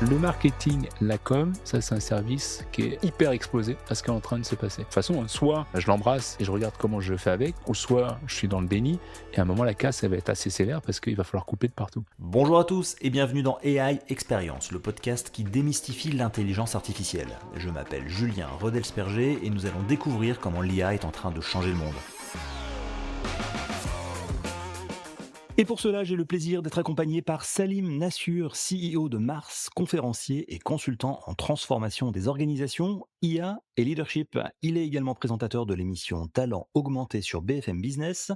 Le marketing, la com, ça c'est un service qui est hyper exposé à ce qui est en train de se passer. De toute façon, soit je l'embrasse et je regarde comment je fais avec, ou soit je suis dans le déni et à un moment la casse elle va être assez sévère parce qu'il va falloir couper de partout. Bonjour à tous et bienvenue dans AI Experience, le podcast qui démystifie l'intelligence artificielle. Je m'appelle Julien Rodelsperger et nous allons découvrir comment l'IA est en train de changer le monde. Et pour cela, j'ai le plaisir d'être accompagné par Salim Nassur, CEO de Mars, conférencier et consultant en transformation des organisations, IA et leadership. Il est également présentateur de l'émission Talent augmenté sur BFM Business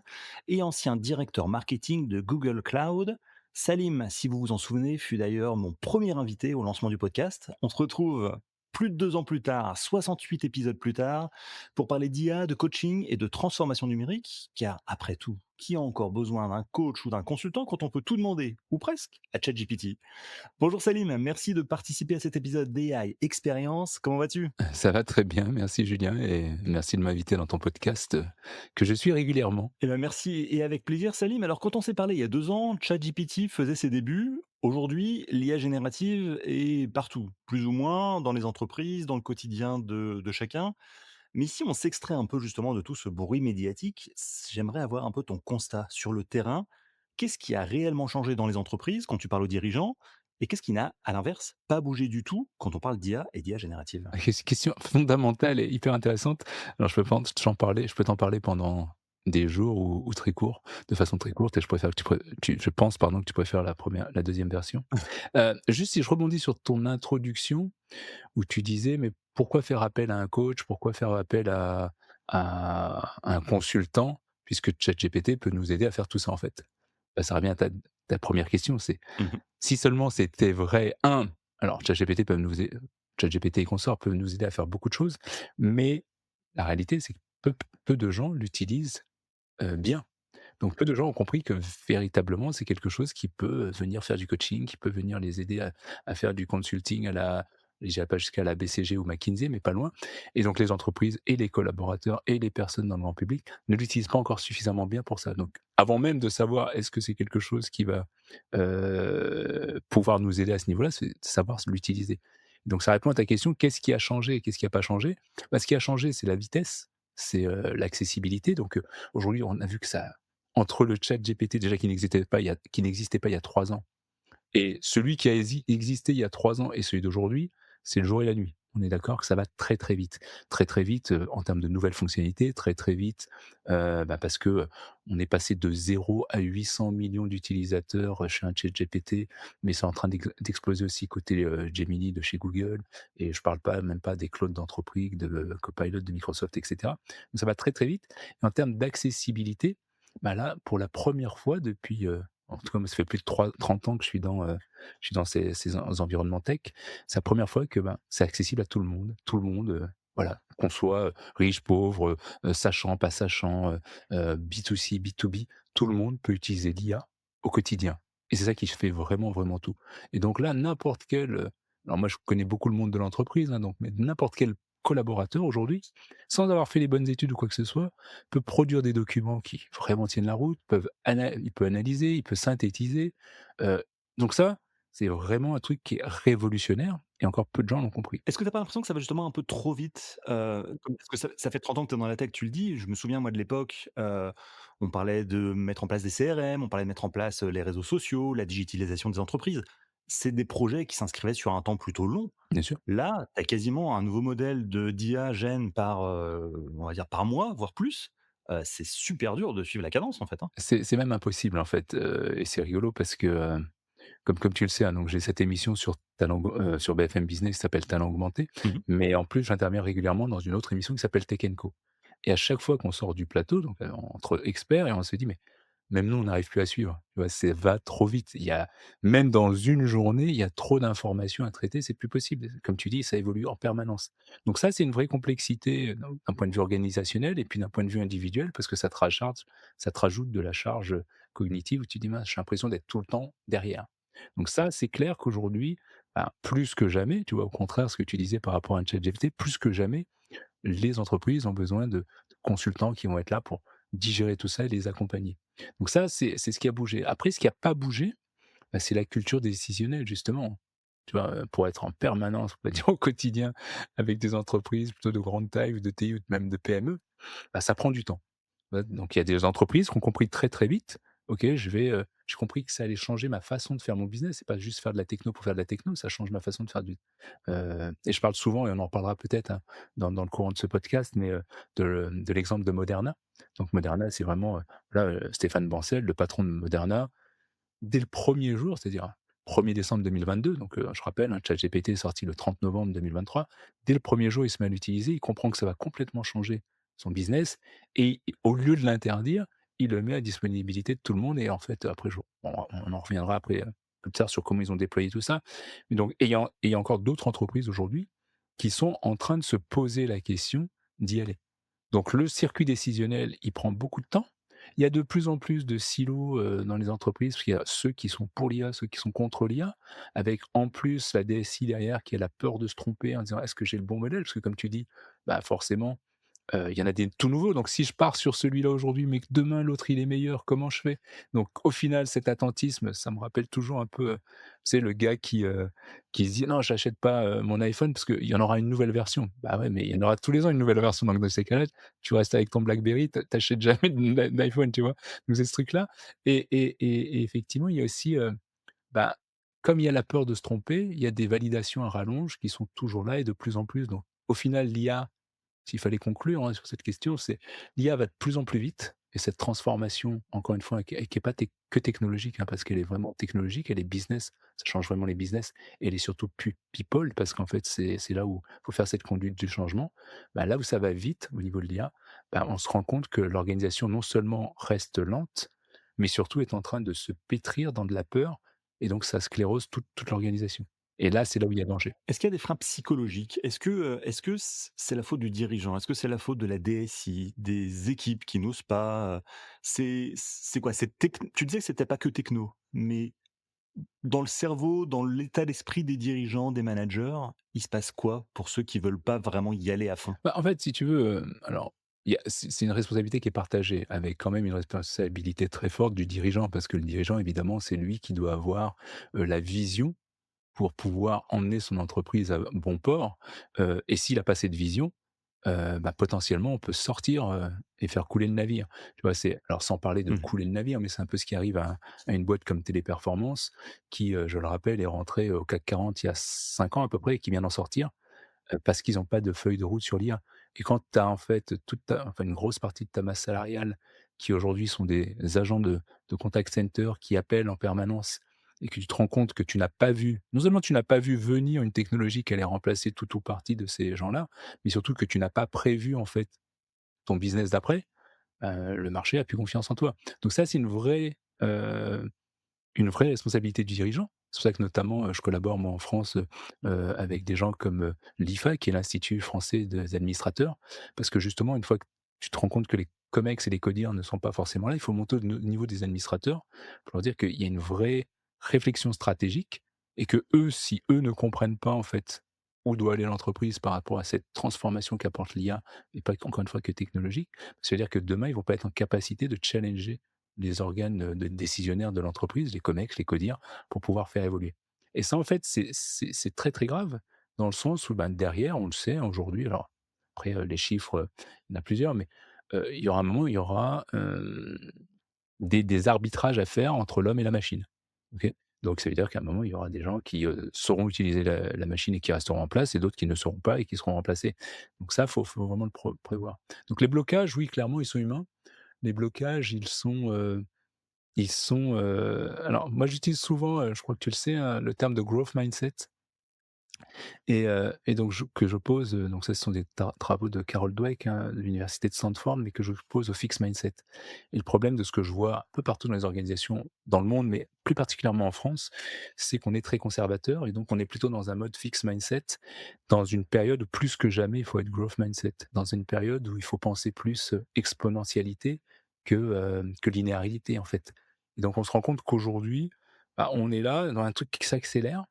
et ancien directeur marketing de Google Cloud. Salim, si vous vous en souvenez, fut d'ailleurs mon premier invité au lancement du podcast. On se retrouve plus de 2 ans plus tard, 68 épisodes plus tard, pour parler d'IA, de coaching et de transformation numérique, car après tout, qui a encore besoin d'un coach ou d'un consultant quand on peut tout demander, ou presque, à ChatGPT. Bonjour Salim, merci de participer à cet épisode d'AI Experience. Comment vas-tu? Ça va très bien, merci Julien et merci de m'inviter dans ton podcast que je suis régulièrement. Eh ben merci et avec plaisir Salim. Alors quand on s'est parlé il y a 2 ans, ChatGPT faisait ses débuts. Aujourd'hui, l'IA générative est partout, plus ou moins dans les entreprises, dans le quotidien de chacun. Mais si on s'extrait un peu justement de tout ce bruit médiatique, j'aimerais avoir un peu ton constat sur le terrain. Qu'est-ce qui a réellement changé dans les entreprises quand tu parles aux dirigeants? Et qu'est-ce qui n'a, à l'inverse, pas bougé du tout quand on parle d'IA et d'IA générative? Question fondamentale et hyper intéressante. Alors je peux t'en parler pendant des jours ou très court, de façon très courte et je pense pardon que tu préfères la deuxième version. Juste si je rebondis sur ton introduction où tu disais: «Mais pourquoi faire appel à un coach? Pourquoi faire appel à un consultant? Puisque ChatGPT peut nous aider à faire tout ça, en fait». Bah, ça revient à ta 1re question, c'est Mmh. si seulement c'était vrai, alors ChatGPT et consorts peuvent nous aider à faire beaucoup de choses, mais la réalité, c'est que peu de gens l'utilisent, bien. Donc peu de gens ont compris que véritablement, c'est quelque chose qui peut venir faire du coaching, qui peut venir les aider à faire du consulting j'irai pas jusqu'à la BCG ou McKinsey, mais pas loin. Et donc les entreprises et les collaborateurs et les personnes dans le grand public ne l'utilisent pas encore suffisamment bien pour ça. Donc avant même de savoir est-ce que c'est quelque chose qui va, pouvoir nous aider à ce niveau-là, c'est de savoir l'utiliser. Donc ça répond à ta question, qu'est-ce qui a changé et qu'est-ce qui a pas changé? Bah, ce qui a changé, c'est la vitesse, c'est, l'accessibilité. Donc, aujourd'hui, on a vu que ça entre le ChatGPT déjà qui n'existait pas il y a 3 ans et celui qui a existé il y a 3 ans et celui d'aujourd'hui, c'est le jour et la nuit. On est d'accord que ça va très, très vite. Très, très vite, en termes de nouvelles fonctionnalités, très, très vite, parce que, on est passé de 0 à 800 millions d'utilisateurs, chez un ChatGPT, mais c'est en train d'exploser aussi côté, Gemini de chez Google et je parle même pas des clones d'entreprises, de Copilot de Microsoft et cetera. Donc ça va très, très vite et en termes d'accessibilité, bah, là, pour la première fois depuis, en tout cas, moi, ça fait plus de 30 ans que je suis dans ces environnements tech. C'est la première fois que, ben, c'est accessible à tout le monde. Tout le monde, voilà, qu'on soit, riche, pauvre, sachant, pas sachant, B2C, B2B, tout le monde peut utiliser l'IA au quotidien et c'est ça qui fait vraiment, vraiment tout et donc là, n'importe quel, alors moi, je connais beaucoup le monde de l'entreprise, hein, donc mais n'importe quel collaborateur aujourd'hui, sans avoir fait les bonnes études ou quoi que ce soit, peut produire des documents qui vraiment tiennent la route, il peut analyser, il peut synthétiser, heu, donc ça, c'est vraiment un truc qui est révolutionnaire et encore peu de gens l'ont compris. Est-ce que tu as pas l'impression que ça va justement un peu trop vite? Comme parce que ça fait 30 ans que tu es dans la tech, tu le dis. Je me souviens moi de l'époque, on parlait de mettre en place des CRM, on parlait de mettre en place, les réseaux sociaux, la digitalisation des entreprises. C'est des projets qui s'inscrivaient sur un temps plutôt long. Bien sûr. Là, tu as quasiment un nouveau modèle de d'IA gène par, on va dire par mois, voire plus. C'est super dur de suivre la cadence en fait, hein? C'est même impossible en fait, et c'est rigolo parce que, comme tu le sais, hein, donc j'ai cette émission sur BFM Business qui s'appelle Talent augmenté, Mmh mh. mais en plus j'interviens régulièrement dans une autre émission qui s'appelle Tech Co et à chaque fois qu'on sort du plateau, donc entre experts et on se dit: «Mais même nous on n'arrive plus à suivre», tu vois? C'est va trop vite. Il y a même dans une journée, il y a trop d'informations à traiter, c'est plus possible. Comme tu dis, ça évolue en permanence. Donc ça, c'est une vraie complexité, d'un point de vue organisationnel et puis d'un point de vue individuel parce que ça te rajoute de la charge, cognitive où tu dis: «Mince, j'ai l'impression d'être tout le temps derrière». Donc ça, c'est clair qu'aujourd'hui, ben, plus que jamais, tu vois? Au contraire, ce que tu disais par rapport à ChatGPT, plus que jamais, les entreprises ont besoin de consultants qui vont être là pour digérer tout ça et les accompagner. Donc ça, c'est ce qui a bougé. Après, ce qui a pas bougé, bah, c'est la culture décisionnelle justement. tu vois? Pour être en permanence, on va dire au quotidien avec des entreprises plutôt de grande taille ou de TI ou même de PME, bah, ça prend du temps. Ouais, donc il y a des entreprises qui ont compris très, très vite: «OK, j'ai compris que ça allait changer ma façon de faire mon business. C'est pas juste faire de la techno pour faire de la techno, ça change ma façon de faire du» et je parle souvent et on en parlera peut-être, hein, dans le courant de ce podcast, mais de l'exemple de Moderna. Donc Moderna, c'est vraiment, là, Stéphane Bancel, le patron de Moderna, dès le premier jour, c'est-à-dire 1er décembre 2022, donc je rappelle, hein, ChatGPT est sorti le 30 novembre 2023. Dès le premier jour, il se met à l'utiliser, il comprend que ça va complètement changer son business et au lieu de l'interdire, il le met à disponibilité de tout le monde et en fait, après on en reviendra après, plus tard sur comment ils ont déployé tout ça. Mais donc il y a encore d'autres entreprises aujourd'hui qui sont en train de se poser la question d'y aller. Donc le circuit décisionnel, il prend beaucoup de temps. Il y a de plus en plus de silos, dans les entreprises, parce qu'il y a ceux qui sont pour l'IA, ceux qui sont contre l'IA, avec en plus la DSI derrière qui a la peur de se tromper en disant: «Est-ce que j'ai le bon modèle?» Parce que comme tu dis, bah, forcément, il y en a des tout nouveaux, donc si je pars sur celui-là aujourd'hui, mais que demain l'autre il est meilleur, comment je fais? Donc au final, cet attentisme, ça me rappelle toujours un peu, tu sais le gars qui se dit: «Non, j'achète pas, mon iPhone parce qu'il y en aura une nouvelle version». Bah ouais, mais il y en aura tous les ans une nouvelle version, donc dans ces cas-là, tu restes avec ton BlackBerry, tu jamais d'iPhone, tu vois? Donc c'est ce truc-là et effectivement, il y a aussi, bah, comme il y a la peur de se tromper, il y a des validations à rallonge qui sont toujours là et de plus en plus, donc au final, l'IA s'il fallait conclure, hein, sur cette question, c'est l'IA va de plus en plus vite et cette transformation, encore une fois, qui est pas que technologique, hein, parce qu'elle est vraiment technologique, elle est business, ça change vraiment les business et elle est surtout people parce qu'en fait, c'est là où il faut faire cette conduite du changement. Bah, là où ça va vite au niveau de l'IA, bah, on se rend compte que l'organisation non seulement reste lente, mais surtout est en train de se pétrir dans de la peur et donc ça sclérose toute l'organisation et là, c'est là où il y a danger. Est-ce qu'il y a des freins psychologiques? Est-ce que c'est la faute du dirigeant? Est-ce que c'est la faute de la DSI, des équipes qui n'osent pas, c'est quoi? Tu disais que c'était pas que techno, mais dans le cerveau, dans l'état d'esprit des dirigeants, des managers, il se passe quoi pour ceux qui veulent pas vraiment y aller à fond? Bah, en fait, si tu veux, alors, il y a c'est une responsabilité qui est partagée, avec quand même une responsabilité très forte du dirigeant, parce que le dirigeant, évidemment, c'est lui qui doit avoir, la vision pour pouvoir emmener son entreprise à bon port, et s'il a pas cette vision, bah, potentiellement, on peut sortir, et faire couler le navire. Tu vois? C'est alors sans parler de Mmh. couler le navire, mais c'est un peu ce qui arrive à une boîte comme Téléperformance qui, je le rappelle, est rentrée au CAC 40 il y a 5 ans à peu près et qui vient d'en sortir. Parce qu'ils ont pas de feuille de route sur l'IA et quand tu as en fait une grosse partie de ta masse salariale qui aujourd'hui sont des agents de contact center qui appellent en permanence et que tu te rends compte que tu n'as pas vu non seulement tu n'as pas vu venir une technologie qui allait remplacer tout ou partie de ces gens-là, mais surtout que tu n'as pas prévu en fait ton business d'après, le marché a plus confiance en toi. Donc ça, c'est une vraie responsabilité du dirigeant. C'est pour ça que notamment, je collabore moi en France, avec des gens comme, l'IFA qui est l'Institut français des administrateurs. Parce que justement une fois que tu te rends compte que les comex et les CODIR ne sont pas forcément là, il faut monter au niveau des administrateurs pour leur dire qu'il y a une vraie réflexion stratégique et que eux, si eux ne comprennent pas en fait où doit aller l'entreprise par rapport à cette transformation qu'apporte l'IA et pas encore une fois que technologique, ça veut dire que demain ils vont pas être en capacité de challenger les organes, de décisionnaires de l'entreprise, les COMEX, les CODIR, pour pouvoir faire évoluer. Et ça, en fait, c'est très, très grave dans le sens où, ben, derrière, on le sait hein, aujourd'hui, alors après, les chiffres, il y en a plusieurs, mais il y aura un moment où il y aura, des arbitrages à faire entre l'homme et la machine. OK? Donc ça veut dire qu'à un moment, il y aura des gens qui, sauront utiliser la machine et qui resteront en place et d'autres qui ne sauront pas et qui seront remplacés. Donc ça, faut vraiment le prévoir. Donc les blocages, oui, clairement, ils sont humains. Les blocages, alors moi j'utilise souvent, je crois que tu le sais, hein, le terme de growth mindset et donc que j'oppose, donc ça ce sont des travaux de Carol Dweck, hein, de l'université de Stanford, mais que j'oppose au fixed mindset et le problème de ce que je vois un peu partout dans les organisations dans le monde, mais plus particulièrement en France, c'est qu'on est très conservateur et donc on est plutôt dans un mode fixed mindset, dans une période où plus que jamais il faut être growth mindset, dans une période où il faut penser plus, exponentialité que linéarité en fait et donc on se rend compte qu'aujourd'hui, bah, on est là dans un truc qui s'accélère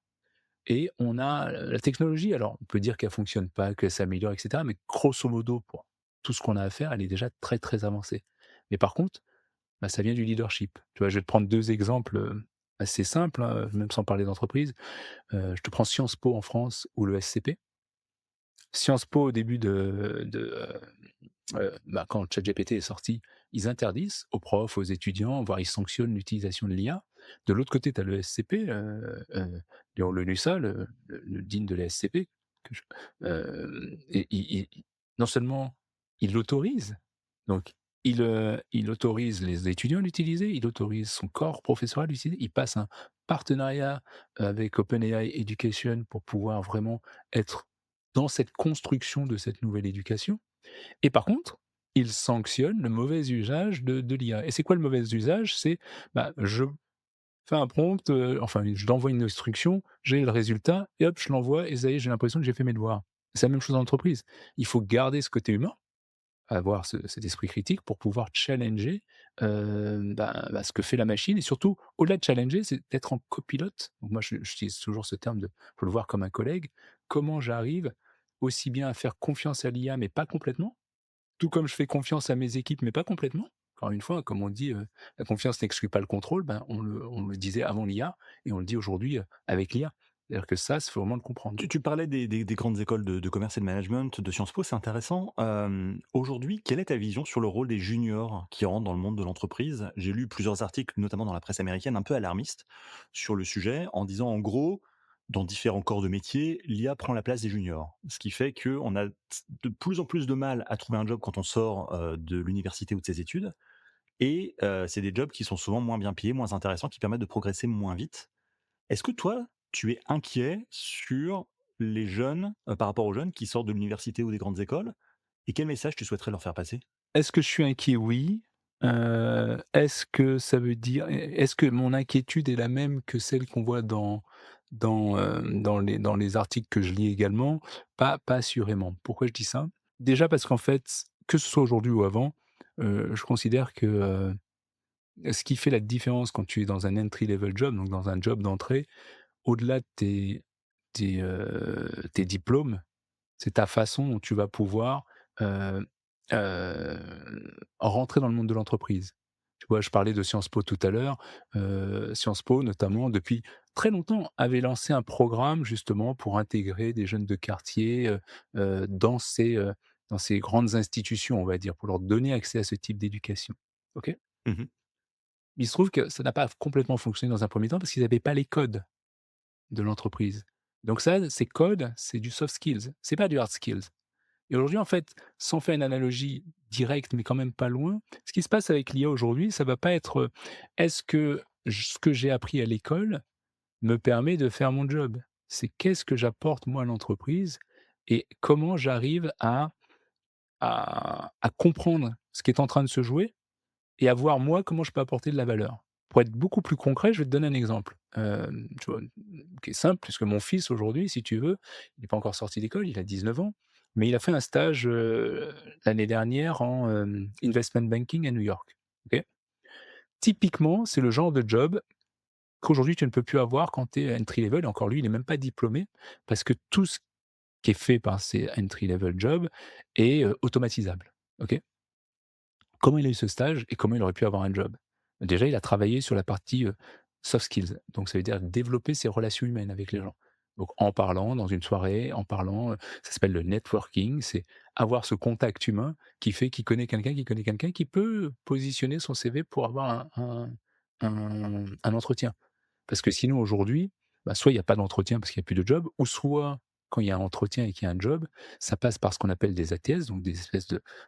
et on a la technologie, alors on peut dire qu'elle fonctionne pas, qu'elle s'améliore et cetera, mais grosso modo pour tout ce qu'on a à faire, elle est déjà très, très avancée. Mais par contre, bah, ça vient du leadership. Tu vois? Je vais te prendre 2 exemples, assez simple, hein, même sans parler d'entreprise. Je te prends Sciences Po en France ou le SCP. Sciences Po au début bah, quand ChatGPT est sorti, ils interdisent aux profs, aux étudiants, voire ils sanctionnent l'utilisation de l'IA. De l'autre côté, tu as le SCP, Léon Lenussa, le dean de la SCP, que je et non seulement il l'autorise, donc il autorise les étudiants à l'utiliser, il autorise son corps professoral à l'utiliser, il passe un partenariat avec OpenAI Education pour pouvoir vraiment être dans cette construction de cette nouvelle éducation. Et par contre, il sanctionne le mauvais usage de l'IA. Et c'est quoi le mauvais usage? C'est, bah, je fais un prompt, enfin, je l'envoie une instruction, j'ai le résultat et hop, je l'envoie et ça y est, j'ai l'impression que j'ai fait mes devoirs. C'est la même chose en entreprise. Il faut garder ce côté humain, avoir cet esprit critique pour pouvoir challenger, ce que fait la machine et surtout, au-delà de challenger, c'est d'être en copilote. Donc moi, j'utilise toujours ce terme de faut le voir comme un collègue. Comment j'arrive aussi bien à faire confiance à l'IA, mais pas complètement, tout comme je fais confiance à mes équipes, mais pas complètement. Encore une fois, comme on dit, la confiance n'exclut pas le contrôle, ben, on le disait avant l'IA et on le dit aujourd'hui, avec l'IA. C'est-à-dire que ça, il faut vraiment le comprendre. Tu parlais des grandes écoles de commerce et de management, de Sciences Po, c'est intéressant. Aujourd'hui, quelle est ta vision sur le rôle des juniors qui rentrent dans le monde de l'entreprise? J'ai lu plusieurs articles, notamment dans la presse américaine, un peu alarmistes sur le sujet, en disant en gros, dans différents corps de métier, l'IA prend la place des juniors. Ce qui fait qu'on a de plus en plus de mal à trouver un job quand on sort de l'université ou de ses études. Et c'est des jobs qui sont souvent moins bien payés, moins intéressants, qui permettent de progresser moins vite. Est-ce que toi, tu es inquiet sur les jeunes, par rapport aux jeunes qui sortent de l'université ou des grandes écoles? Et quel message tu souhaiterais leur faire passer? Est-ce que je suis inquiet? Oui. Est-ce que ça veut dire est-ce que mon inquiétude est la même que celle qu'on voit dans les articles que je lis également? Pas assurément. Pourquoi je dis ça? Déjà parce qu'en fait, que ce soit aujourd'hui ou avant, je considère que, ce qui fait la différence quand tu es dans un entry level job, donc dans un job d'entrée, au-delà de tes diplômes, c'est ta façon dont tu vas pouvoir, heu rentrer dans le monde de l'entreprise. Tu vois, je parlais de Sciences Po tout à l'heure, Sciences Po notamment depuis très longtemps avait lancé un programme justement pour intégrer des jeunes de quartier, dans ces grandes institutions, on va dire, pour leur donner accès à ce type d'éducation. OK? Mmh. Il se trouve que ça n'a pas complètement fonctionné dans un premier temps parce qu'ils n'avaient pas les codes de l'entreprise. Donc ça, ces codes, c'est du soft skills, c'est pas du hard skills. Et aujourd'hui, en fait, sans faire une analogie directe, mais quand même pas loin, ce qui se passe avec l'IA aujourd'hui, ça va pas être, est-ce que ce que j'ai appris à l'école me permet de faire mon job? C'est qu'est-ce que j'apporte moi à l'entreprise et comment j'arrive à comprendre ce qui est en train de se jouer et à voir moi comment je peux apporter de la valeur. Pour être beaucoup plus concret, je vais te donner un exemple, tu vois? Qui est simple puisque mon fils aujourd'hui, si tu veux, il n'est pas encore sorti d'école, il a 19 ans, mais il a fait un stage, l'année dernière en, investment banking à New York, OK? Typiquement, c'est le genre de job qu'aujourd'hui tu ne peux plus avoir quand tu es entry level et encore lui, il est même pas diplômé parce que tout ce qui est fait par ces entry level jobs est, automatisable, OK? Comment il a eu ce stage et comment il aurait pu avoir un job? Déjà, il a travaillé sur la partie, soft skills, donc ça veut dire développer ses relations humaines avec les gens. Donc en parlant dans une soirée, en parlant, ça s'appelle le networking, c'est avoir ce contact humain qui fait qu'il connaît quelqu'un, qui connaît quelqu'un, qui peut positionner son CV pour avoir un entretien. Parce que sinon aujourd'hui, bah, soit il y a pas d'entretien parce qu'il y a plus de job ou soit quand il y a un entretien et qu'il y a un job, ça passe par ce qu'on appelle des ATS, donc des espèces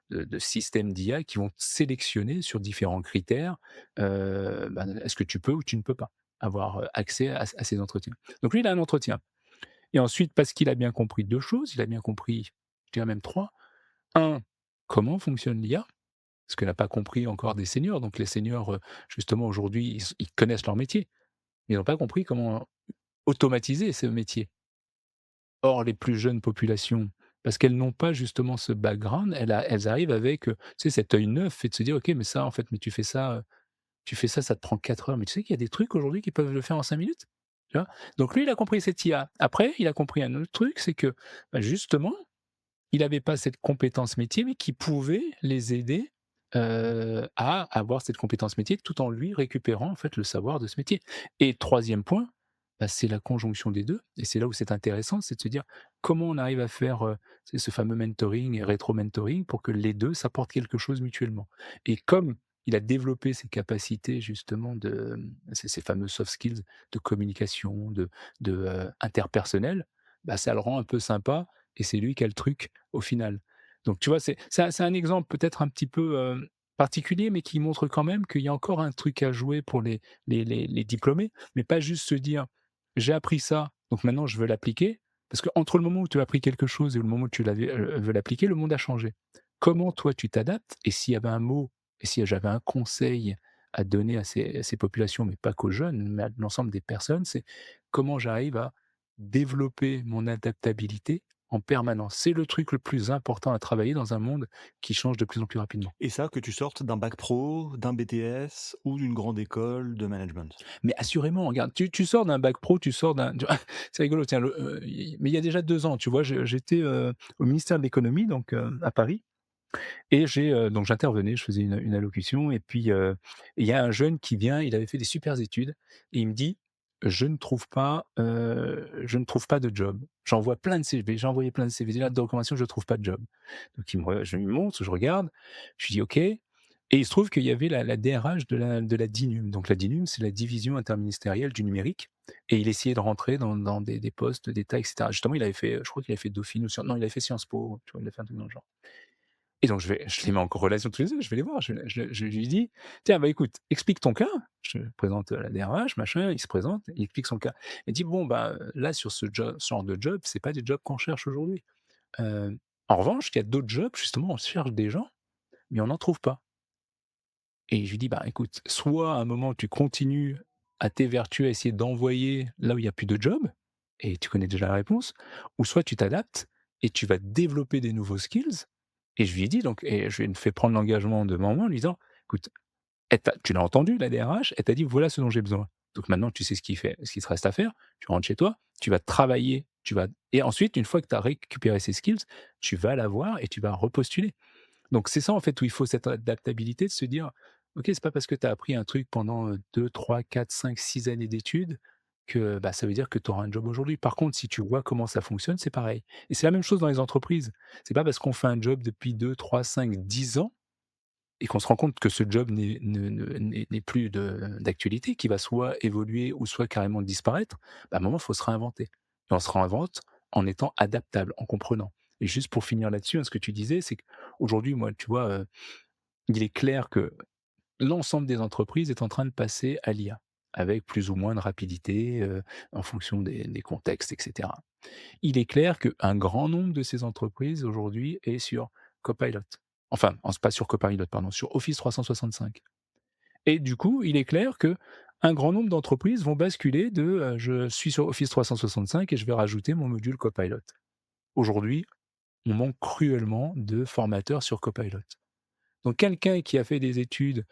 de systèmes d'IA qui vont sélectionner sur différents critères, est-ce que tu peux ou tu ne peux pas avoir, accès à ces entretiens. Donc lui, il a un entretien et ensuite parce qu'il a bien compris 2 choses, il a bien compris, je dirais même 3. Un, comment fonctionne l'IA? Ce que n'a pas compris encore des seniors. Donc les seniors, justement aujourd'hui, ils connaissent leur métier. Ils n'ont pas compris comment automatiser ce métier. Or, les plus jeunes populations, parce qu'elles n'ont pas justement ce background, elles arrivent avec, tu sais, cet œil neuf et de se dire: «OK, mais ça, en fait, mais tu fais ça, ça te prend 4 heures, mais tu sais qu'il y a des trucs aujourd'hui qui peuvent le faire en 5 minutes?» Tu vois? Donc lui, il a compris cette IA. Après, il a compris un autre truc, c'est que, justement, il avait pas cette compétence métier, mais qui pouvait les aider à avoir cette compétence métier tout en lui récupérant en fait le savoir de ce métier. Et troisième point, bah, c'est la conjonction des 2 et c'est là où c'est intéressant, c'est de se dire comment on arrive à faire, tu ce fameux mentoring et rétro-mentoring pour que les 2 s'apportent quelque chose mutuellement. Et comme il a développé ses capacités justement de, ces fameux soft skills de communication, interpersonnel, bah, ça le rend un peu sympa et c'est lui qui a le truc au final. Donc tu vois, c'est un exemple peut-être un petit peu, particulier, mais qui montre quand même qu'il y a encore un truc à jouer pour les diplômés, mais pas juste se dire: «J'ai appris ça, donc maintenant je veux l'appliquer». Parce qu'entre le moment où tu as appris quelque chose et le moment où tu veux l'appliquer, le monde a changé. Comment toi tu t'adaptes? Et s'il y avait un mot et si j'avais un conseil à donner à ces populations, mais pas qu'aux jeunes, mais à l'ensemble des personnes, c'est comment j'arrive à développer mon adaptabilité en permanence. C'est le truc le plus important à travailler dans un monde qui change de plus en plus rapidement. Et ça, que tu sortes d'un bac pro, d'un BTS ou d'une grande école de management? Mais assurément, regarde, tu sors d'un bac pro, tu sors d'un tu vois? C'est rigolo, tiens, mais il y a déjà 2 ans, tu vois? J'étais, au ministère de l'économie, donc à Paris et donc j'intervenais, je faisais une allocution et puis, il y a un jeune qui vient, il avait fait des supers études et il me dit: je ne trouve pas de job. J'envoie plein de CV, j'ai envoyé plein de CV, des lettres de recommandation, je ne trouve pas de job». Donc je lui montre, je regarde, je lui dis: «OK» et il se trouve qu'il y avait la DRH de la DINUM. Donc la DINUM, c'est la division interministérielle du numérique et il essayait de rentrer dans des postes d'État et cetera. Justement, il avait fait, je crois qu'il avait fait Dauphine ou Sciences non, il avait fait Sciences Po, tu vois? Il a fait un truc dans le genre. Et donc je les mets en relation tous les 2, je vais les voir, je lui dis: «Tiens, bah, écoute, explique ton cas». Je présente, la DRH, machin, il se présente, il explique son cas. Il dit: «Bon, bah, là, sur ce genre de job, c'est pas des jobs qu'on cherche aujourd'hui. En revanche, il y a d'autres jobs, justement, on cherche des gens, mais on n'en trouve pas». Et je lui dis: «Bah, écoute, soit à un moment tu continues à t'évertuer à essayer d'envoyer là où il y a plus de jobs et tu connais déjà la réponse, ou soit tu t'adaptes et tu vas développer des nouveaux skills». Et je lui ai dit donc et je lui ai fait prendre l'engagement devant moi en lui disant: «Écoute, tu l'as entendu la DRH, elle t'a dit: "Voilà ce dont j'ai besoin". Donc maintenant tu sais ce qu'il te reste à faire, tu rentres chez toi, tu vas travailler, tu vas et ensuite une fois que tu as récupéré ces skills, tu vas la voir et tu vas repostuler». Donc c'est ça en fait où il faut cette adaptabilité de se dire: «OK, c'est pas parce que tu as appris un truc pendant, 2, 3, 4, 5, 6 années d'études que, bah, ça veut dire que tu auras un job aujourd'hui». Par contre, si tu vois comment ça fonctionne, c'est pareil et c'est la même chose dans les entreprises. C'est pas parce qu'on fait un job depuis 2, 3, 5, 10 ans et qu'on se rend compte que ce job n'est plus d'actualité, qu'il va soit évoluer ou soit carrément disparaître, bah, à un moment, il faut se réinventer et on se réinvente en étant adaptable, en comprenant et juste pour finir là-dessus, hein, ce que tu disais, c'est qu'aujourd'hui, moi, tu vois, il est clair que l'ensemble des entreprises est en train de passer à l'IA, avec plus ou moins de rapidité, en fonction des contextes et cetera. Il est clair qu'un grand nombre de ces entreprises aujourd'hui est sur Copilot. Enfin, pas sur Copilot, pardon, sur Office 365 et du coup, il est clair qu'un grand nombre d'entreprises vont basculer de, «Je suis sur Office 365 et je vais rajouter mon module Copilot». Aujourd'hui, on manque cruellement de formateurs sur Copilot. Donc quelqu'un qui a fait des études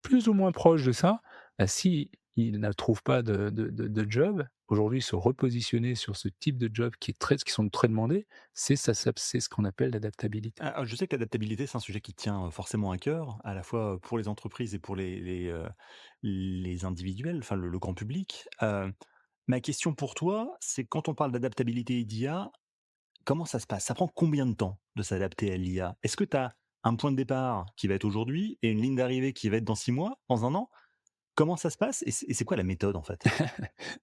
plus ou moins proches de ça, bah, si il ne trouve pas de job, aujourd'hui se repositionner sur ce type de job qui sont très demandés, c'est ce qu'on appelle l'adaptabilité. Je sais que l'adaptabilité, c'est un sujet qui tient, forcément à cœur, à la fois, pour les entreprises et pour les individuels, enfin le grand public. Ma question pour toi, c'est quand on parle d'adaptabilité et d'IA, comment ça se passe? Ça prend combien de temps de s'adapter à l'IA? Est-ce que tu as un point de départ qui va être aujourd'hui et une ligne d'arrivée qui va être dans 6 mois, dans 1 an? Comment ça se passe et c'est quoi la méthode, en fait?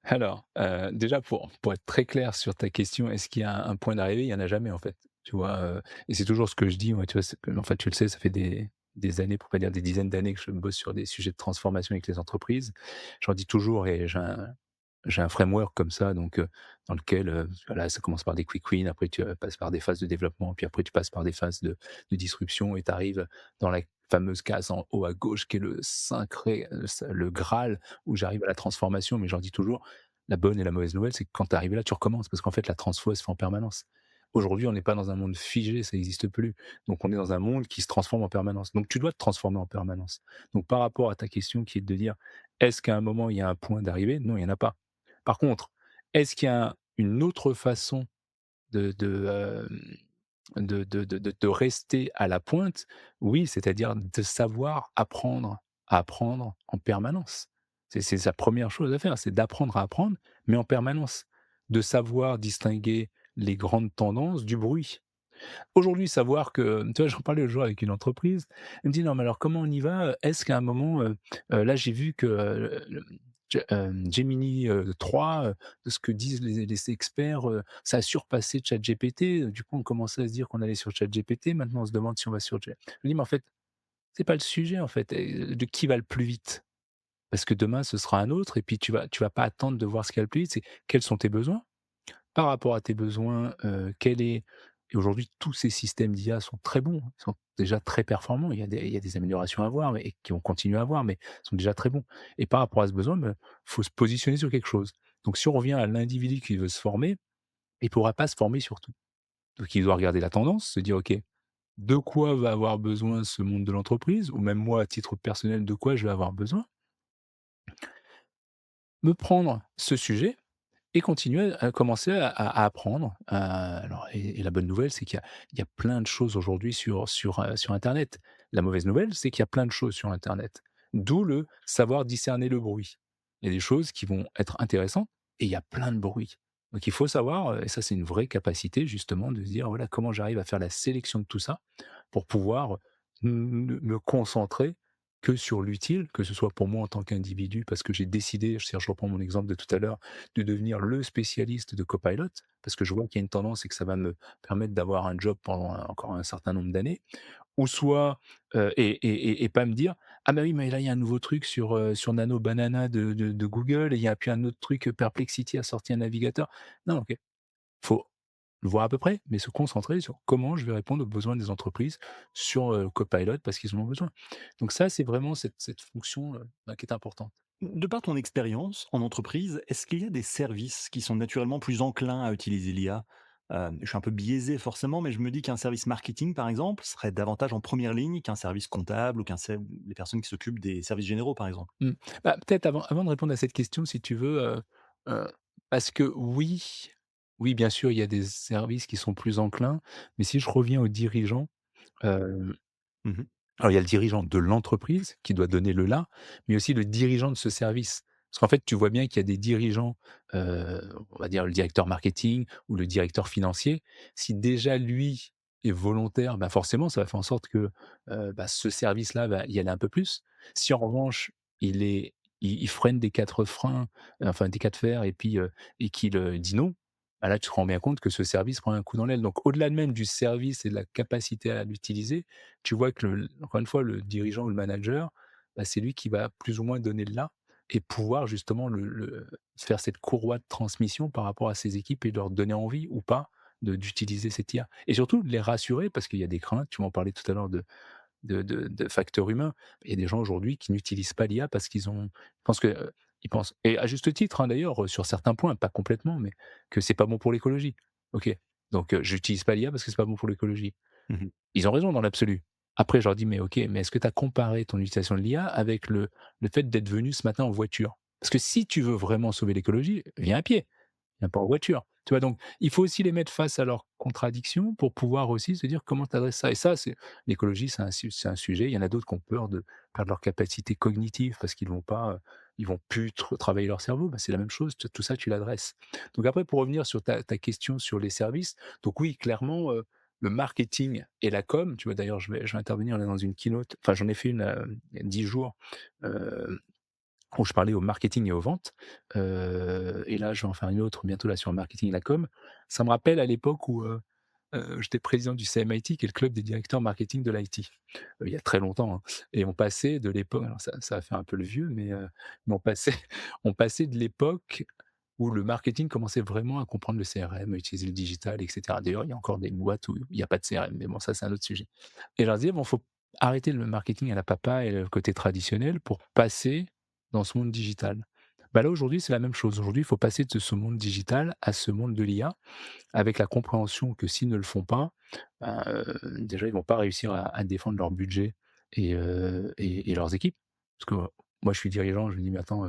Alors, déjà pour être très clair sur ta question, est-ce qu'il y a un point d'arrivée? Il y en a jamais en fait, tu vois? Et c'est toujours ce que je dis, moi, tu vois? C'est que en fait, tu le sais, ça fait des années, pour pas dire des dizaines d'années que je bosse sur des sujets de transformation avec les entreprises. Je leur dis toujours et j'ai un framework comme ça donc dans lequel, voilà, ça commence par des quick wins, après tu, passes par des phases de développement, puis après tu passes par des phases de disruption et tu arrives dans la fameuse case en haut à gauche qui est le graal où j'arrive à la transformation. Mais je leur dis toujours: «La bonne et la mauvaise nouvelle, c'est que quand tu es arrivé là, tu recommences» parce qu'en fait la transfo, elle se fait en permanence. Aujourd'hui, on n'est pas dans un monde figé, ça n'existe plus. Donc on est dans un monde qui se transforme en permanence. Donc tu dois te transformer en permanence. Donc par rapport à ta question qui est de dire: «Est-ce qu'à un moment il y a un point d'arrivée?» Non, il y en a pas. Par contre, est-ce qu'il y a une autre façon de, de rester à la pointe, oui, c'est-à-dire de savoir apprendre à apprendre en permanence. C'est sa première chose à faire, c'est d'apprendre à apprendre, mais en permanence. De savoir distinguer les grandes tendances du bruit. Aujourd'hui, savoir que tu vois, j'en parlais l'autre jour avec une entreprise, elle me dit: «Non, mais alors comment on y va? Est-ce qu'à un moment, là j'ai vu que, Gemini, 3, de ce que disent les experts, ça a surpassé ChatGPT, du coup on commençait à se dire qu'on allait sur ChatGPT, maintenant on se demande si on va sur Chat». Je lui dis: «Mais en fait, c'est pas le sujet en fait, de qui va le plus vite. Parce que demain ce sera un autre et puis tu vas pas attendre de voir ce qui va le plus vite, c'est quels sont tes besoins?» Par rapport à tes besoins, quel est et aujourd'hui tous ces systèmes d'IA sont très bons, ils sont déjà très performants. Il y a des améliorations à avoir, mais et qui vont continuer à avoir, mais ils sont déjà très bons et par rapport à ce besoin, faut se positionner sur quelque chose. Donc si on revient à l'individu qui veut se former, il pourra pas se former sur tout. Donc il doit regarder la tendance, se dire: «OK, de quoi va avoir besoin ce monde de l'entreprise?» ou même moi à titre personnel, de quoi je vais avoir besoin? Me prendre ce sujet et continuer à commencer à apprendre, alors et la bonne nouvelle, c'est qu'il y a plein de choses aujourd'hui sur internet. La mauvaise nouvelle, c'est qu'il y a plein de choses sur internet. D'où le savoir discerner le bruit. Il y a des choses qui vont être intéressantes et il y a plein de bruit. Donc il faut savoir, et ça c'est une vraie capacité justement de se dire: «Voilà, comment j'arrive à faire la sélection de tout ça pour pouvoir me concentrer que sur l'utile», que ce soit pour moi en tant qu'individu parce que j'ai décidé, je reprends mon exemple de tout à l'heure, de devenir le spécialiste de Copilot, parce que je vois qu'il y a une tendance et que ça va me permettre d'avoir un job pendant encore un certain nombre d'années, ou soit, et pas me dire: «Ah bah oui, mais là, il y a un nouveau truc sur Nano Banana de Google et il y a puis un autre truc, Perplexity a sorti un navigateur». Non, OK, faut le voir à peu près, mais se concentrer sur comment je vais répondre aux besoins des entreprises sur, Copilot parce qu'ils en ont besoin. Donc ça, c'est vraiment cette fonction, qui est importante. De par ton expérience en entreprise, est-ce qu'il y a des services qui sont naturellement plus enclins à utiliser l'IA? Je suis un peu biaisé forcément, mais je me dis qu'un service marketing, par exemple, serait davantage en première ligne qu'un service comptable ou les personnes qui s'occupent des services généraux, par exemple. Mmh. Bah, peut-être avant de répondre à cette question, si tu veux, heu, parce que oui, oui, bien sûr, il y a des services qui sont plus enclins, mais si je reviens aux dirigeants, hem, Mmh. alors il y a le dirigeant de l'entreprise qui doit donner le là, mais aussi le dirigeant de ce service. Parce qu'en fait, tu vois bien qu'il y a des dirigeants, on va dire le directeur marketing ou le directeur financier, si déjà lui est volontaire, bah, forcément ça va faire en sorte que, ce service-là va y aller un peu plus. Si en revanche, il freine des 4 freins, enfin des 4 fers et qu'il, dit non, bah, là tu te rends bien compte que ce service prend un coup dans l'aile. Donc au-delà de même du service et de la capacité à l'utiliser, tu vois que encore une fois, le dirigeant ou le manager, bah, c'est lui qui va plus ou moins donner le là et pouvoir justement faire cette courroie de transmission par rapport à ses équipes et leur donner envie ou pas d'utiliser cette IA. Et surtout de les rassurer parce qu'il y a des craintes, tu m'en parlais tout à l'heure de facteurs humains. Il y a des gens aujourd'hui qui n'utilisent pas l'IA parce ils pensent que, ils pensent et à juste titre, hein, d'ailleurs, sur certains points, pas complètement, mais que c'est pas bon pour l'écologie. OK, donc j'utilise pas l'IA parce que c'est pas bon pour l'écologie. Mmh. Ils ont raison dans l'absolu. Après, je leur dis: «Mais OK, mais est-ce que tu as comparé ton utilisation de l'IA avec le fait d'être venu ce matin en voiture? Parce que si tu veux vraiment sauver l'écologie, viens à pied, viens pas en voiture». Tu vois? Donc il faut aussi les mettre face à leurs contradictions pour pouvoir aussi se dire comment tu adresses ça et ça, c'est l'écologie, c'est un sujet. Il y en a d'autres qui ont peur de perdre leur capacité cognitive parce qu'ils vont pas, ils vont plus travailler leur cerveau. Bah, c'est la même chose, tout ça, tu l'adresses. Donc après, pour revenir sur ta question sur les services, donc oui, clairement, le marketing et la com, tu vois? D'ailleurs, je vais intervenir là dans une keynote, enfin, j'en ai fait une, il y a 10 jours, heu, où je parlais au marketing et aux ventes, et là, je vais en faire une autre bientôt là sur le marketing et la com. Ça me rappelle à l'époque où, j'étais président du CMIT, qui est le club des directeurs marketing de l'IT, il y a très longtemps, hein, et on passait de l'époque, alors ça va faire un peu le vieux, mais on passait on passait de l'époque où le marketing commençait vraiment à comprendre le CRM, à utiliser le digital et cetera. D'ailleurs, il y a encore des boîtes où il y a pas de CRM, mais bon, ça, c'est un autre sujet. Et je leur disais: «Bon, faut arrêter le marketing à la papa et le côté traditionnel pour passer dans ce monde digital». Bah, là, aujourd'hui, c'est la même chose. Aujourd'hui, il faut passer de ce monde digital à ce monde de l'IA avec la compréhension que s'ils ne le font pas, déjà, ils vont pas réussir à défendre leur budget et leurs équipes. Parce que moi, je suis dirigeant, je me dis: «Mais attends,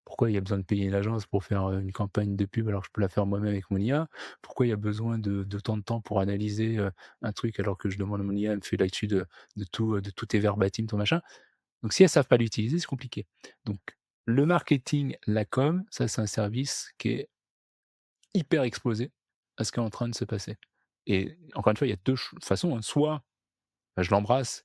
Pourquoi il y a besoin de payer une agence pour faire, une campagne de pub alors que je peux la faire moi-même avec mon IA? Pourquoi il y a besoin de tant de temps pour analyser, un truc alors que je demande à mon IA, elle me fait l'étude, de tous tes verbatim, ton machin? Donc si elles savent pas l'utiliser, c'est compliqué. Donc le marketing, la com, ça c'est un service qui est hyper exposé à ce qui est en train de se passer et encore une fois, il y a 2 façons, hein, soit, bah, je l'embrasse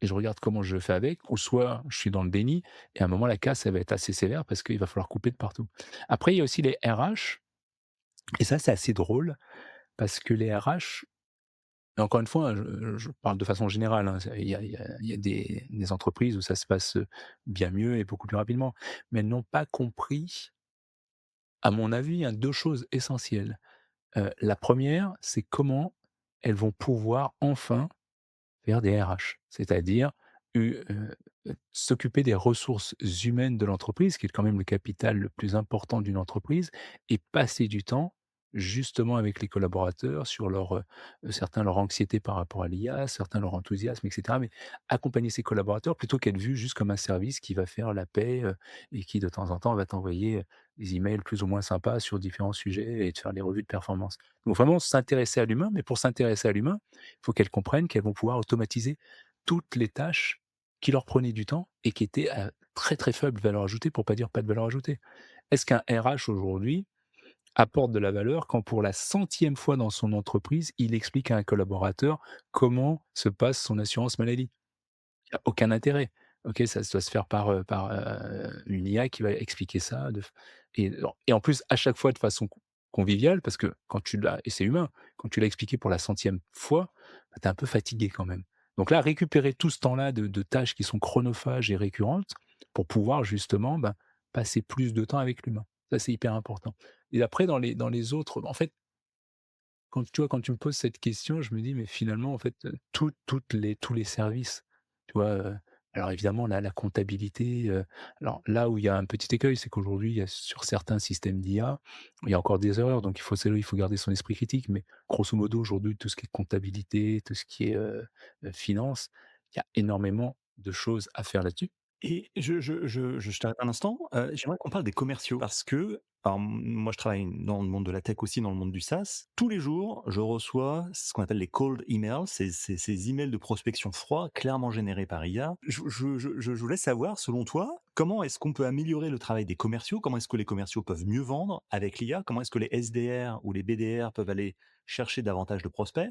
et je regarde comment je fais avec, ou soit je suis dans le déni et à un moment la casse, elle va être assez sévère parce qu'il va falloir couper de partout. Après, il y a aussi les RH et ça, c'est assez drôle parce que les RH et encore une fois, hein, je parle de façon générale, hein, il y a des entreprises où ça se passe, bien mieux et beaucoup plus rapidement, mais elles n'ont pas compris, à mon avis, hein, 2 choses essentielles. La 1re, c'est comment elles vont pouvoir enfin faire des RH, c'est-à-dire, s'occuper des ressources humaines de l'entreprise, qui est quand même le capital le plus important d'une entreprise et passer du temps justement avec les collaborateurs sur certains leur anxiété par rapport à l'IA, certains leur enthousiasme et cetera, mais accompagner ses collaborateurs plutôt qu'être vu juste comme un service qui va faire la paie, et qui de temps en temps va t'envoyer, des emails plus ou moins sympas sur différents sujets et te faire des revues de performance. Donc vraiment s'intéresser à l'humain, mais pour s'intéresser à l'humain, il faut qu'elles comprennent qu'elles vont pouvoir automatiser toutes les tâches qui leur prenaient du temps et qui étaient à très, très faible valeur ajoutée, pour pas dire pas de valeur ajoutée. Est-ce qu'un RH aujourd'hui apporte de la valeur quand pour la centième fois dans son entreprise, il explique à un collaborateur comment se passe son assurance maladie? Il y a aucun intérêt. OK, ça doit se faire par une IA qui va expliquer ça et en plus à chaque fois de façon conviviale parce que quand tu l'as et c'est humain, quand tu l'as expliqué pour la centième fois, bah, tu es un peu fatigué quand même. Donc là, récupérer tout ce temps-là de tâches qui sont chronophages et récurrentes pour pouvoir justement, ben, passer plus de temps avec l'humain. Ça, c'est hyper important et après dans les autres en fait, quand tu vois, quand tu me poses cette question, je me dis: «Mais finalement, en fait, tous les services», tu vois? Alors évidemment, la comptabilité, alors là où il y a un petit écueil, c'est qu'aujourd'hui, il y a sur certains systèmes d'IA, il y a encore des erreurs, donc il faut garder son esprit critique, mais grosso modo, aujourd'hui, tout ce qui est comptabilité, tout ce qui est, finance, il y a énormément de choses à faire là-dessus. Et je t'arrête un instant, j'aimerais qu'on parle des commerciaux parce que, alors moi je travaille dans le monde de la tech aussi, dans le monde du SaaS. Tous les jours, je reçois ce qu'on appelle les cold emails, ces emails de prospection froids, clairement générés par IA. Je voulais savoir, selon toi, comment est-ce qu'on peut améliorer le travail des commerciaux? Comment est-ce que les commerciaux peuvent mieux vendre avec l'IA? Comment est-ce que les SDR ou les BDR peuvent aller chercher davantage de prospects?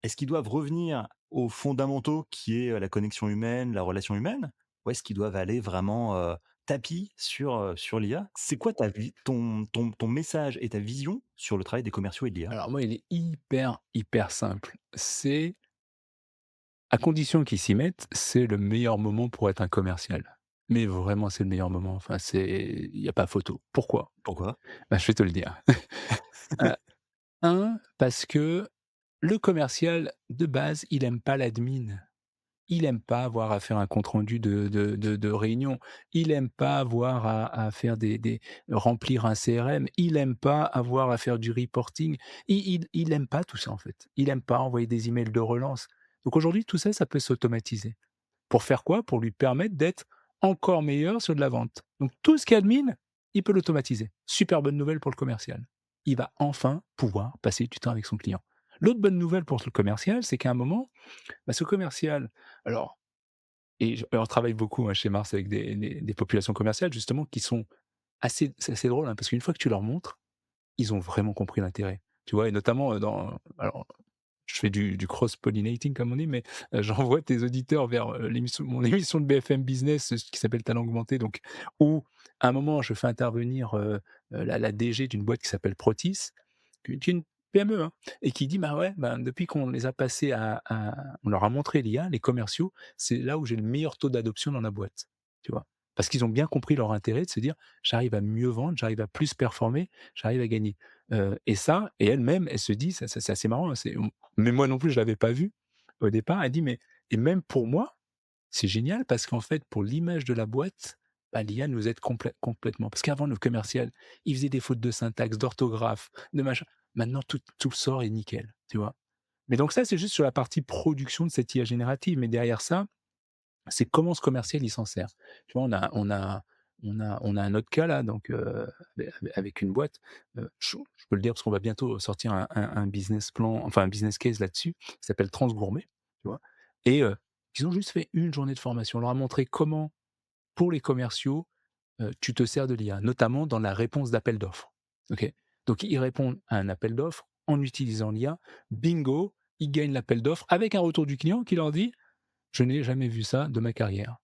Est-ce qu'ils doivent revenir aux fondamentaux qui est, la connexion humaine, la relation humaine? Ou est-ce qu'ils doivent aller vraiment, tapis sur l'IA? C'est quoi ta vie ton message et ta vision sur le travail des commerciaux et de l'IA? Alors moi, il est hyper, hyper simple. C'est à condition qu'ils s'y mettent, c'est le meilleur moment pour être un commercial. Mais vraiment, c'est le meilleur moment. Enfin, il y a pas photo. Pourquoi? Pourquoi? Bah, je vais te le dire. Heu, 1 parce que le commercial, de base, il aime pas l'admin. Il aime pas avoir à faire un compte rendu de réunion. Il aime pas avoir à faire des remplir un CRM. Il aime pas avoir à faire du reporting. Il aime pas tout ça, en fait. Il aime pas envoyer des emails de relance. Donc aujourd'hui, tout ça, ça peut s'automatiser. Pour faire quoi? Pour lui permettre d'être encore meilleur sur de la vente. Donc tout ce qui est admin, il peut l'automatiser. Super bonne nouvelle pour le commercial. Il va enfin pouvoir passer du temps avec son client. L'autre bonne nouvelle pour le commercial, c'est qu'à un moment, bah, ce commercial alors on travaille beaucoup, hein, chez Mars avec des populations commerciales justement qui sont c'est assez drôle, hein, parce qu'une fois que tu leur montres, ils ont vraiment compris l'intérêt. Tu vois? Et notamment, alors je fais du cross-pollinating comme on dit, mais j'envoie tes auditeurs vers, mon émission de BFM Business, qui s'appelle Talent Augmenté, donc où à un moment je fais intervenir, la DG d'une boîte qui s'appelle Protis, qui est une PME, hein, et qui dit: «Bah, ouais, ben, depuis qu'on les a passés on leur a montré l'IA, les commerciaux, c'est là où j'ai le meilleur taux d'adoption dans la boîte». Tu vois? Parce qu'ils ont bien compris leur intérêt de se dire: «J'arrive à mieux vendre, j'arrive à plus performer, j'arrive à gagner». Et ça et elle-même, elle se dit ça c'est assez marrant, hein, mais moi non plus je l'avais pas vu au départ. Elle dit: «Mais et même pour moi, c'est génial parce qu'en fait pour l'image de la boîte, bah, l'IA nous aide complètement». Parce qu'avant le commercial, il faisait des fautes de syntaxe, d'orthographe, de machin. Maintenant tout sort et nickel, tu vois? Mais donc ça, c'est juste sur la partie production de cette IA générative, mais derrière ça, c'est comment ce commercial il s'en sert. Tu vois, on a on a un autre cas là, donc avec une boîte, je peux le dire parce qu'on va bientôt sortir un business plan, enfin un business case là-dessus, qui s'appelle Transgourmet, tu vois? Et ils ont juste fait une journée de formation. On leur a montré comment, pour les commerciaux, tu te sers de l'IA, notamment dans la réponse d'appel d'offres, OK? Donc ils répondent à un appel d'offres en utilisant l'IA, bingo, ils gagnent l'appel d'offres avec un retour du client qui leur dit: «Je n'ai jamais vu ça de ma carrière».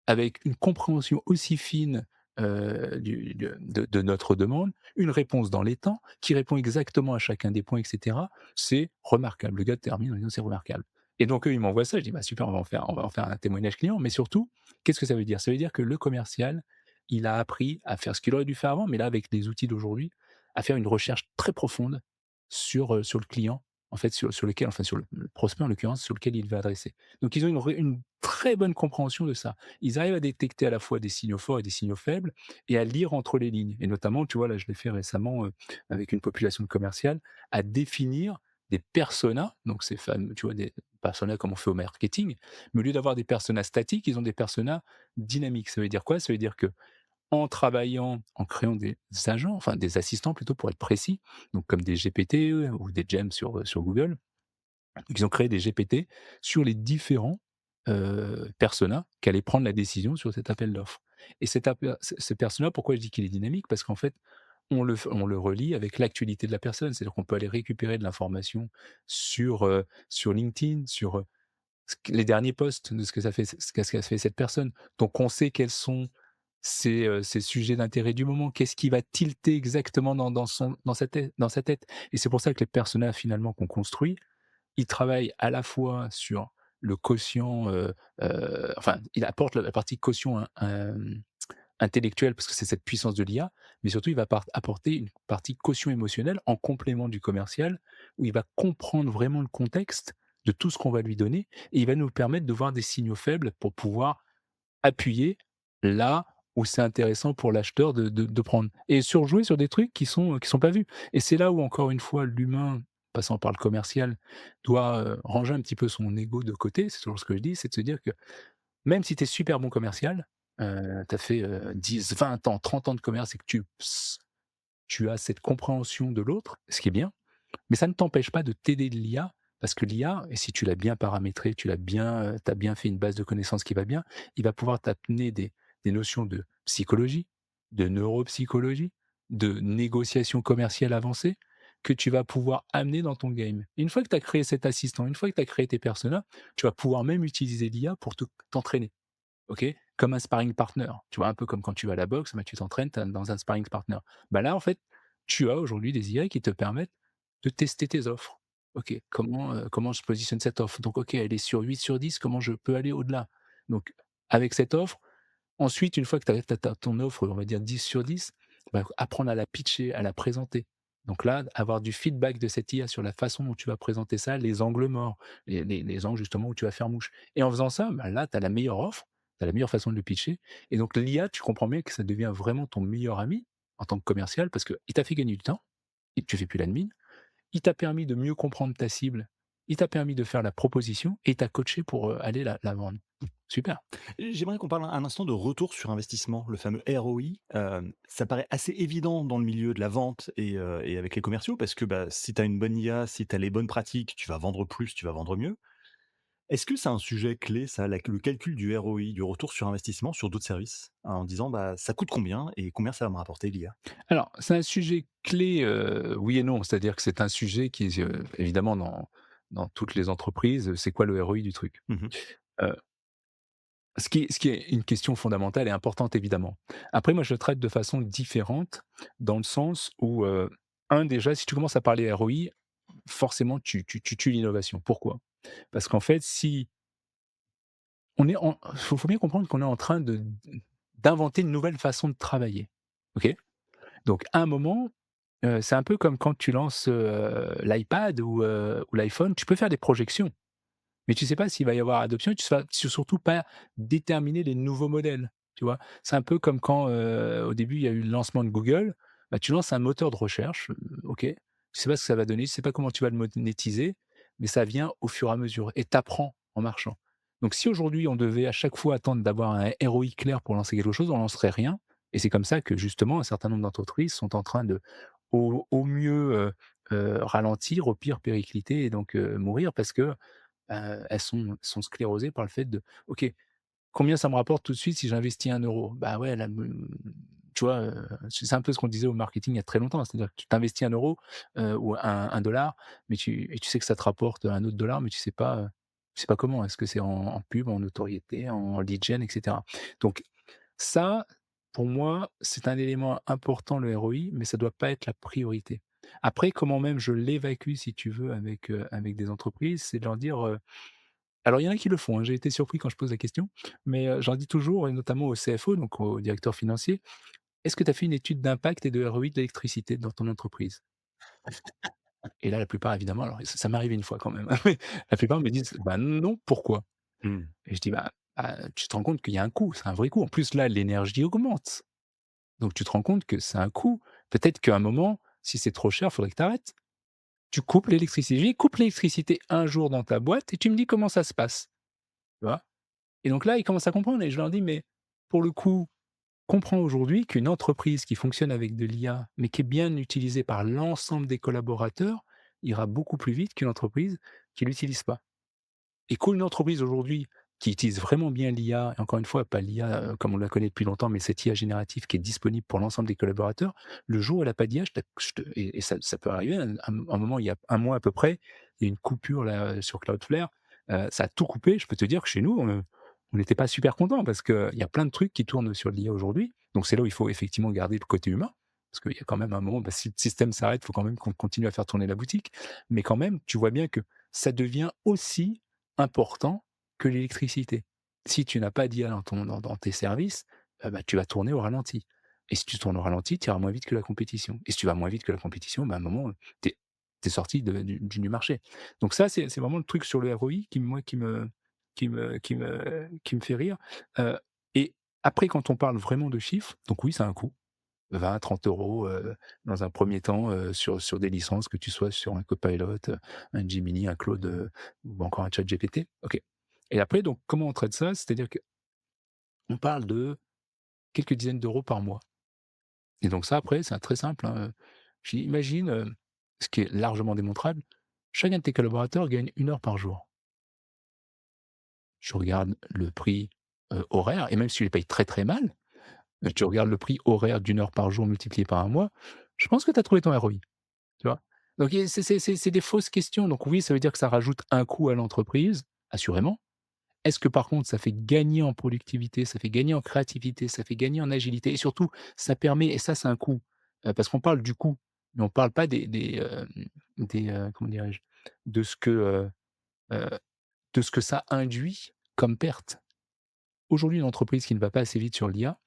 Avec une compréhension aussi fine, du de notre demande, une réponse dans les temps, qui répond exactement à chacun des points et cetera. C'est remarquable. Le gars termine en disant: «C'est remarquable» et donc eux, ils m'envoient ça, je dis: «Bah, super, on va en faire un témoignage client», mais surtout, qu'est-ce que ça veut dire? Ça veut dire que le commercial, il a appris à faire ce qu'il aurait dû faire avant, mais là, avec les outils d'aujourd'hui, à faire une recherche très profonde sur le client, en fait, sur lequel enfin, sur le prospect, en l'occurrence, sur lequel il va adresser. Donc ils ont une très bonne compréhension de ça. Ils arrivent à détecter à la fois des signaux forts et des signaux faibles et à lire entre les lignes et notamment, tu vois, là, je l'ai fait récemment, avec une population de commerciales, à définir des personas, donc ces fameux, tu vois, des personas comme on fait au marketing, mais au lieu d'avoir des personas statiques, ils ont des personas dynamiques. Ça veut dire quoi? Ça veut dire qu'en travaillant, en créant des agents, enfin des assistants plutôt pour être précis, donc comme des GPT ou des GEM sur Google, donc ils ont créé des GPT sur les différents, personas qui allaient prendre la décision sur cet appel d'offres et ce persona, pourquoi je dis qu'il est dynamique? Parce qu'en fait, on le relie avec l'actualité de la personne. C'est-à-dire qu'on peut aller récupérer de l'information sur LinkedIn, sur, ce que les derniers posts de ce qu'a fait cette personne. Donc on sait quels sont ses sujets d'intérêt du moment. Qu'est-ce qui va tilter exactement dans sa tête et c'est pour ça que les personas finalement qu'on construit, il travaille à la fois sur le quotient, enfin, il apporte la partie quotient intellectuelle parce que c'est cette puissance de l'IA, mais surtout il va apporter une partie quotient émotionnelle en complément du commercial, où il va comprendre vraiment le contexte de tout ce qu'on va lui donner et il va nous permettre de voir des signaux faibles pour pouvoir appuyer là où c'est intéressant pour l'acheteur de prendre et surjouer sur des trucs qui sont pas vus et c'est là où encore une fois l'humain, passant par le commercial, doit, ranger un petit peu son ego de côté. C'est toujours ce que je dis, c'est de se dire que même si tu es super bon commercial, tu as fait, 10, 20 ans, 30 ans de commerce et que tu as cette compréhension de l'autre, ce qui est bien, mais ça ne t'empêche pas de t'aider de l'IA, parce que l'IA, et si tu l'as bien paramétré, tu as bien fait une base de connaissances qui va bien, il va pouvoir t'amener des notions de psychologie, de neuropsychologie, de négociation commerciale avancée, que tu vas pouvoir amener dans ton game. Et une fois que tu as créé cet assistant, une fois que tu as créé tes personas, tu vas pouvoir même utiliser l'IA pour t'entraîner. OK? Comme un sparring partner. Tu vois? Un peu comme quand tu vas à la boxe, bah, tu t'entraînes, dans un sparring partner. Bah, là, en fait, tu as aujourd'hui des IA qui te permettent de tester tes offres. OK, comment je positionne cette offre? Donc OK, elle est sur 8 sur 10, comment je peux aller au-delà? Donc avec cette offre, ensuite, une fois que tu as ton offre, on va dire 10 sur 10, bah, apprendre à la pitcher, à la présenter. Donc là, avoir du feedback de cette IA sur la façon dont tu vas présenter ça, les angles morts, les angles justement où tu vas faire mouche. Et en faisant ça, bah, là, tu as la meilleure offre, tu as la meilleure façon de le pitcher. Et donc l'IA, tu comprends bien que ça devient vraiment ton meilleur ami en tant que commercial parce qu'il t'a fait gagner du temps, et tu fais plus l'admin, il t'a permis de mieux comprendre ta cible, il t'a permis de faire la proposition et il t'a coaché pour aller la vendre. Super. J'aimerais qu'on parle un instant de retour sur investissement, le fameux ROI. Ça paraît assez évident dans le milieu de la vente et avec les commerciaux parce que, bah, si tu as une bonne IA, si tu as les bonnes pratiques, tu vas vendre plus, tu vas vendre mieux. Est-ce que c'est un sujet clé ça, la le calcul du ROI, du retour sur investissement sur d'autres services? En disant: «Bah, ça coûte combien et combien ça va me rapporter l'IA?» Alors, c'est un sujet clé, oui et non. C'est-à-dire que c'est un sujet qui est, évidemment dans toutes les entreprises, c'est quoi le ROI du truc? Mmh. Heu, ce qui est une question fondamentale et importante évidemment. Après moi je le traite de façon différente, dans le sens où, déjà si tu commences à parler ROI, forcément tu tues l'innovation. Pourquoi? Parce qu'en fait si on est en faut bien comprendre qu'on est en train d'inventer une nouvelle façon de travailler. OK? Donc à un moment, c'est un peu comme quand tu lances, l'iPad ou l'iPhone, tu peux faire des projections, mais tu sais pas s'il va y avoir adoption et tu sais surtout pas déterminer les nouveaux modèles, tu vois? C'est un peu comme quand, au début, il y a eu le lancement de Google, bah, tu lances un moteur de recherche, OK, tu sais pas ce que ça va donner, tu sais pas comment tu vas le monétiser, mais ça vient au fur et à mesure et tu apprends en marchant. Donc si aujourd'hui on devait à chaque fois attendre d'avoir un ROI clair pour lancer quelque chose, on lancerait rien et c'est comme ça que justement un certain nombre d'entreprises sont en train de au mieux, ralentir, au pire péricliter et donc mourir parce que, elles sont sclérosées par le fait de: «OK, combien ça me rapporte tout de suite si j'investis 1 €?» Bah ouais, là, tu vois, c'est un peu ce qu'on disait au marketing il y a très longtemps. C'est-à-dire que tu t'investis 1 € ou un dollar, mais tu sais que ça te rapporte un autre dollar, mais tu sais pas comment. Est-ce que c'est en pub, en notoriété, en lead gen et cetera? Donc ça, pour moi, c'est un élément important le ROI, mais ça doit pas être la priorité. Après, comment même je l'évacue si tu veux avec des entreprises, c'est de leur dire, alors il y en a qui le font, hein, j'ai été surpris quand je pose la question, mais je leur dis toujours et notamment au CFO, donc au directeur financier: «Est-ce que tu as fait une étude d'impact et de ROI de l'électricité dans ton entreprise?» Et là, la plupart évidemment, alors ça m'est arrivé une fois quand même, hein, mais la plupart me disent: «Bah non, pourquoi?» Mmh. Et je dis: «Bah, tu te rends compte qu'il y a un coût, c'est un vrai coût. En plus là, l'énergie augmente, donc tu te rends compte que c'est un coût. Peut-être qu'à un moment, si c'est trop cher, il faudrait que tu arrêtes. Tu coupes l'électricité». Je dis: «Coupe l'électricité un jour dans ta boîte et tu me dis comment ça se passe». Tu vois? Et donc là, ils commencent à comprendre et je leur dis: «Mais pour le coup, comprends aujourd'hui qu'une entreprise qui fonctionne avec de l'IA, mais qui est bien utilisée par l'ensemble des collaborateurs, ira beaucoup plus vite qu'une entreprise qui l'utilise pas. Et qu'une entreprise aujourd'hui qui utilise vraiment bien l'IA, et encore une fois, pas l'IA, comme on la connaît depuis longtemps, mais cette IA générative qui est disponible pour l'ensemble des collaborateurs, le jour où elle a pas d'IA, et ça peut arriver, un moment, il y a un mois à peu près, il y a une coupure là, sur Cloudflare, ça a tout coupé. Je peux te dire que chez nous, on n'était pas super contents parce qu'il y a plein de trucs qui tournent sur l'IA aujourd'hui. Donc c'est là où il faut effectivement garder le côté humain, parce qu'il y a quand même un moment, bah, si le système s'arrête, il faut quand même qu'on continue à faire tourner la boutique. Mais quand même, tu vois bien que ça devient aussi important que l'électricité. Si tu n'as pas d'IA dans tes services, bah, tu vas tourner au ralenti et si tu tournes au ralenti, tu iras moins vite que la compétition et si tu vas moins vite que la compétition, bah, à un moment, tu es sorti du marché. Donc ça, c'est vraiment le truc sur le ROI qui, moi, qui me fait rire, heu et après quand on parle vraiment de chiffres, donc oui, ça a un coût, 20-30 € dans un premier temps, sur des licences, que tu sois sur un Copilot, un Gemini, un Claude, ou encore un ChatGPT. OK. Et après donc comment on traite ça? C'est-à-dire qu'on parle de quelques dizaines d'euros par mois et donc ça après c'est très simple, hein, imagine, ce qui est largement démontrable, chacun de tes collaborateurs gagne 1 heure par jour. Tu regardes le prix, horaire et même si tu les payes très, très mal, tu regardes le prix horaire d'une heure par jour multiplié par un mois, je pense que tu as trouvé ton ROI. Tu vois? Donc et c'est des fausses questions. Donc oui, ça veut dire que ça rajoute un coût à l'entreprise, assurément. Est-ce que par contre ça fait gagner en productivité, ça fait gagner en créativité, ça fait gagner en agilité et surtout ça permet et ça c'est un coût, parce qu'on parle du coût, mais on parle pas comment dirais-je? De ce que, heu, de ce que ça induit comme perte. Aujourd'hui, une entreprise qui ne va pas assez vite sur l'IA,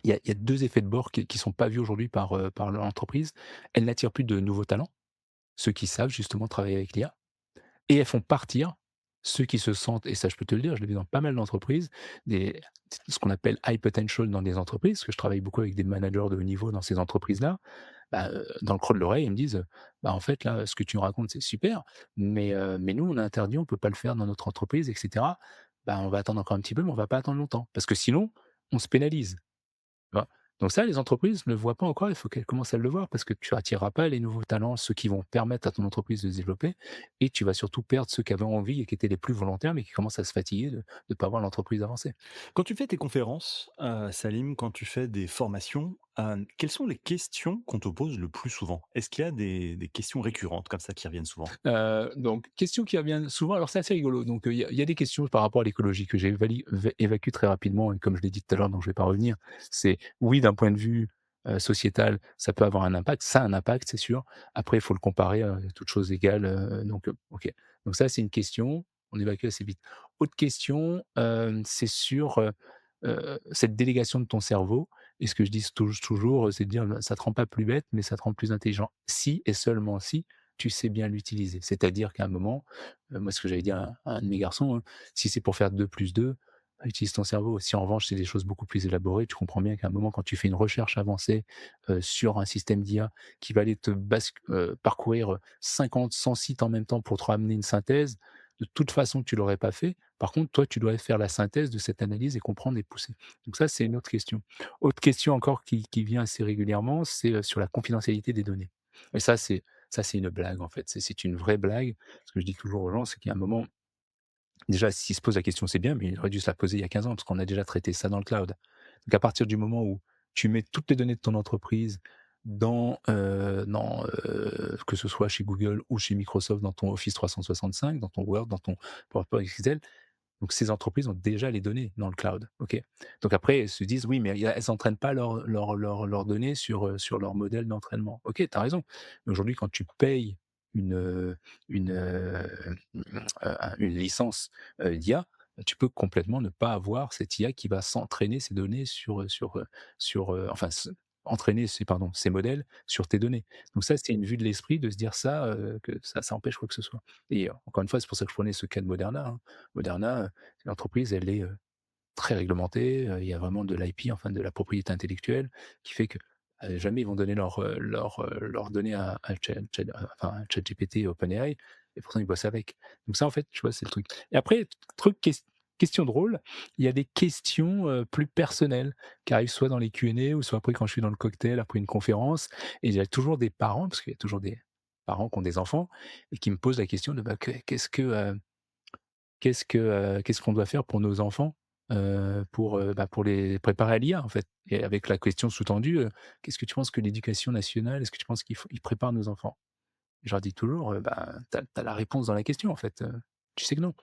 il y a 2 effets de bord qui sont pas vus aujourd'hui par l'entreprise. Elle n'attire plus de nouveaux talents, ceux qui savent justement travailler avec l'IA. Et elles font partir ceux qui se sentent et ça je peux te le dire, je l'ai vu dans pas mal d'entreprises, des ce qu'on appelle high potential dans des entreprises, parce que je travaille beaucoup avec des managers de haut niveau dans ces entreprises-là. Bah, dans le creux de l'oreille, ils me disent: «Bah, en fait, là, ce que tu nous racontes, c'est super, mais nous, on est interdit, on peut pas le faire dans notre entreprise et cetera. Bah, on va attendre encore un petit peu, mais on va pas attendre longtemps, parce que sinon, on se pénalise». Tu vois? Donc ça, les entreprises ne le voient pas encore, il faut qu'elles commencent à le voir parce que tu attireras pas les nouveaux talents, ceux qui vont permettre à ton entreprise de se développer et tu vas surtout perdre ceux qui avaient envie et qui étaient les plus volontaires, mais qui commencent à se fatiguer de ne pas voir l'entreprise avancer. Quand tu fais tes conférences, Salim, quand tu fais des formations, quelles sont les questions qu'on te pose le plus souvent? Est-ce qu'il y a des questions récurrentes comme ça qui reviennent souvent? Donc question qui revient souvent, alors c'est assez rigolo, donc il y a des questions par rapport à l'écologie que j'ai évacuées très rapidement et comme je l'ai dit tout à l'heure, donc je vais pas revenir. C'est oui, d'un point de vue, sociétal, ça peut avoir un impact, ça a un impact, c'est sûr. Après, il faut le comparer, toutes choses égales, donc OK. Donc ça, c'est une question, on évacue assez vite. Autre question, c'est sur, cette délégation de ton cerveau et ce que je dis toujours, c'est de dire: «Ça te rend pas plus bête, mais ça te rend plus intelligent». Si et seulement si tu sais bien l'utiliser. C'est-à-dire qu'à un moment, moi ce que j'avais dit à un de mes garçons, hein, si c'est pour faire 2 plus 2, bah, utilise ton cerveau. Si en revanche c'est des choses beaucoup plus élaborées, tu comprends bien qu'à un moment quand tu fais une recherche avancée, sur un système d'IA qui va aller te parcourir, 50-100 sites en même temps pour te ramener une synthèse, De toute façon, tu l'aurais pas fait. Par contre, toi, tu dois faire la synthèse de cette analyse et comprendre et pousser. Donc ça, c'est une autre question. Autre question encore qui vient assez régulièrement, c'est, sur la confidentialité des données. Et ça, c'est une blague, en fait. C'est une vraie blague. Ce que je dis toujours aux gens, c'est qu'il y a un moment déjà, s'ils se posent la question, c'est bien, mais ils auraient dû se la poser il y a 15 ans parce qu'on a déjà traité ça dans le cloud. Donc à partir du moment où tu mets toutes les données de ton entreprise que ce soit chez Google ou chez Microsoft, dans ton Office 365, dans ton Word, dans ton PowerPoint, Excel, donc ces entreprises ont déjà les données dans le cloud, OK? Donc après, elles se disent: «Oui, mais elles n'entraînent pas leurs données sur leur modèle d'entraînement». OK, tu as raison. Mais aujourd'hui, quand tu payes une, une, une licence, d'IA, tu peux complètement ne pas avoir cette IA qui va s'entraîner ces données enfin entraîner ces modèles sur tes données. Donc ça, c'est une vue de l'esprit de se dire ça, que ça empêche quoi que ce soit. Et encore une fois, c'est pour ça que je prenais ce cas de Moderna, hein. Moderna, l'entreprise, elle est, très réglementée, il y a vraiment de l'IP, enfin de la propriété intellectuelle, qui fait que, jamais ils vont donner leurs données à ChatGPT et OpenAI, et pourtant ils bossent avec. Donc ça, en fait, tu vois, c'est le truc. Et après, question drôle, il y a des questions, plus personnelles qui arrivent soit dans les Q&A ou soit après quand je suis dans le cocktail après une conférence, et il y a toujours des parents, parce qu'il y a toujours des parents qui ont des enfants et qui me posent la question de: «Bah, qu'est-ce qu'on doit faire pour nos enfants, pour les préparer à l'IA, en fait?» Et avec la question sous-tendue, «Qu'est-ce que tu penses que l'éducation nationale, est-ce que tu penses qu'ils préparent nos enfants?» Je leur dis toujours, «Bah, tu as la réponse dans la question, en fait, tu sais que non.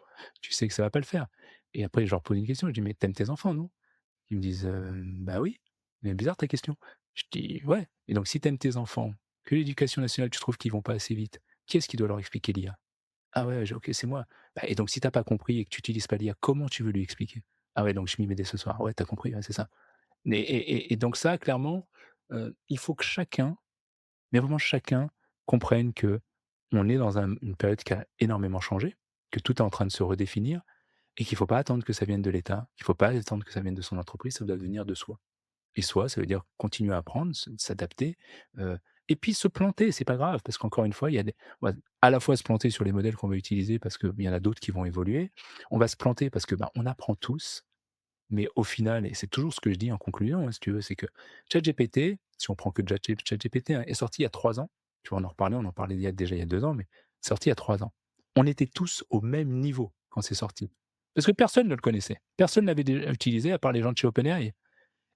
Tu sais que ça va pas le faire». Et après je leur pose une question, je dis: «Mais tu aimes tes enfants, non?» Ils me disent: «Bah oui, mais bizarre ta question». Je dis: «Ouais, et donc si tu aimes tes enfants, que l'éducation nationale, tu trouves qu'ils vont pas assez vite, qui est-ce qui doit leur expliquer l'IA?» «Ah ouais, j'ai OK, c'est moi». Bah, et donc si tu as pas compris et que tu utilises pas l'IA, comment tu veux lui expliquer? «Ah ouais, donc je m'y mets dès ce soir». «Ouais, tu as compris, ouais, c'est ça». Et donc ça, clairement, il faut que chacun, mais vraiment chacun, comprenne qu'on est dans une période qui a énormément changé, que tout est en train de se redéfinir et qu'il faut pas attendre que ça vienne de l'État, qu'il faut pas attendre que ça vienne de son entreprise, ça doit venir de soi. Et soi, ça veut dire continuer à apprendre, s'adapter, heu et puis se planter, c'est pas grave parce qu'encore une fois, il y a des on va à la fois se planter sur les modèles qu'on va utiliser parce qu'il y en a d'autres qui vont évoluer. On va se planter parce que, on apprend tous, mais au final, et c'est toujours ce que je dis en conclusion, hein, si tu veux, c'est que ChatGPT, si on prend que ChatGPT, hein, est sorti il y a 3 ans. Tu vois, on en parlait déjà il y a 2 ans, mais sorti il y a 3 ans. On était tous au même niveau quand c'est sorti. Parce que personne ne le connaissait. Personne ne l'avait déjà utilisé à part les gens de chez OpenAI.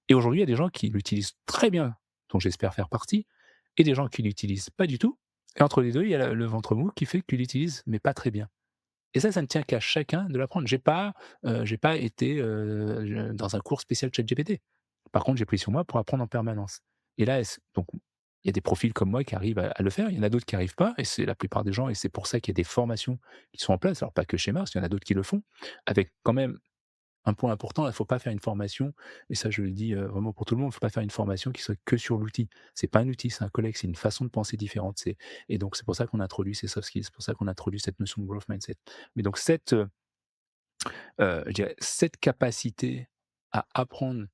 Et aujourd'hui, il y a des gens qui l'utilisent très bien, dont j'espère faire partie, et des gens qui l'utilisent pas du tout. Et entre les 2, il y a le ventre mou qui fait que tu l'utilises, mais pas très bien. Et ça ne tient qu'à chacun de l'apprendre. J'ai pas été, dans un cours spécial ChatGPT. Par contre, j'ai pris sur moi pour apprendre en permanence. Et là, donc il y a des profils comme moi qui arrivent à le faire, il y en a d'autres qui arrivent pas, et c'est la plupart des gens, et c'est pour ça qu'il y a des formations qui sont en place, alors pas que chez Mars, il y en a d'autres qui le font, avec quand même un point important, il ne faut pas faire une formation, et ça je le dis, vraiment pour tout le monde, il ne faut pas faire une formation qui soit que sur l'outil. C'est pas un outil, c'est un collègue, c'est une façon de penser différente. Et donc c'est pour ça qu'on introduit ces soft skills, c'est pour ça qu'on introduit cette notion de growth mindset. Mais donc je dirais cette capacité à apprendre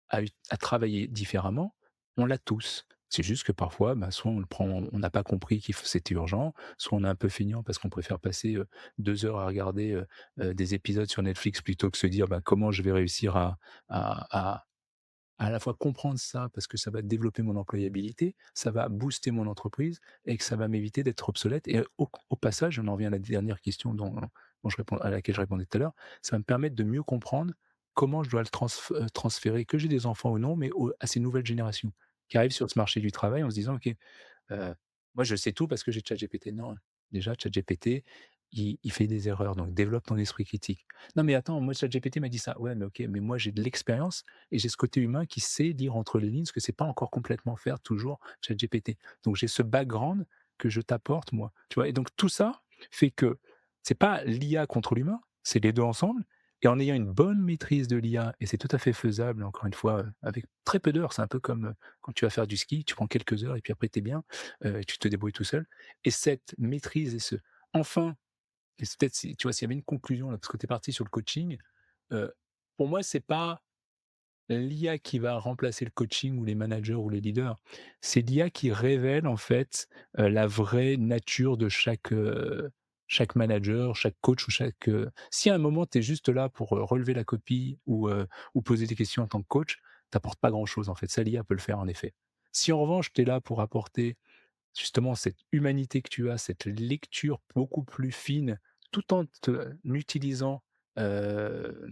à travailler différemment, on l'a tous. C'est juste que parfois, soit on n'a pas compris c'était urgent, soit on est un peu feignant parce qu'on préfère passer, 2 heures à regarder, des épisodes sur Netflix plutôt que se dire: «Comment je vais réussir à à la fois comprendre ça parce que ça va développer mon employabilité, ça va booster mon entreprise et que ça va m'éviter d'être obsolète». Et au passage, on en revient à la dernière question à laquelle je répondais tout à l'heure, ça va me permettre de mieux comprendre comment je dois le transférer, que j'ai des enfants ou non, mais à ces nouvelles générations qui arrivent sur ce marché du travail en se disant: «OK, Heu, moi, je sais tout parce que j'ai ChatGPT». Non, déjà ChatGPT, il fait des erreurs, donc développe ton esprit critique. «Non, mais attends, moi ChatGPT m'a dit ça». Ouais, mais OK, mais moi j'ai de l'expérience et j'ai ce côté humain qui sait lire entre les lignes, ce que c'est pas encore complètement faire toujours ChatGPT. Donc j'ai ce background que je t'apporte moi, tu vois? Et donc tout ça fait que c'est pas l'IA contre l'humain, c'est les 2 ensemble, et en ayant une bonne maîtrise de l'IA, et c'est tout à fait faisable encore une fois, avec très peu d'heures. C'est un peu comme, quand tu vas faire du ski, tu prends quelques heures et puis après tu es bien, tu te débrouilles tout seul. Et cette maîtrise enfin, et c'est peut-être si tu vois, s'il y avait une conclusion là, parce que tu es parti sur le coaching, heu, pour moi, c'est pas l'IA qui va remplacer le coaching ou les managers ou les leaders. C'est l'IA qui révèle en fait, la vraie nature de chaque manager, chaque coach ou si à un moment tu es juste là pour, relever la copie ou poser des questions en tant que coach, tu apportes pas grand-chose en fait. Ça l'IA peut le faire en effet. Si en revanche tu es là pour apporter justement cette humanité que tu as, cette lecture beaucoup plus fine, tout en utilisant, heu,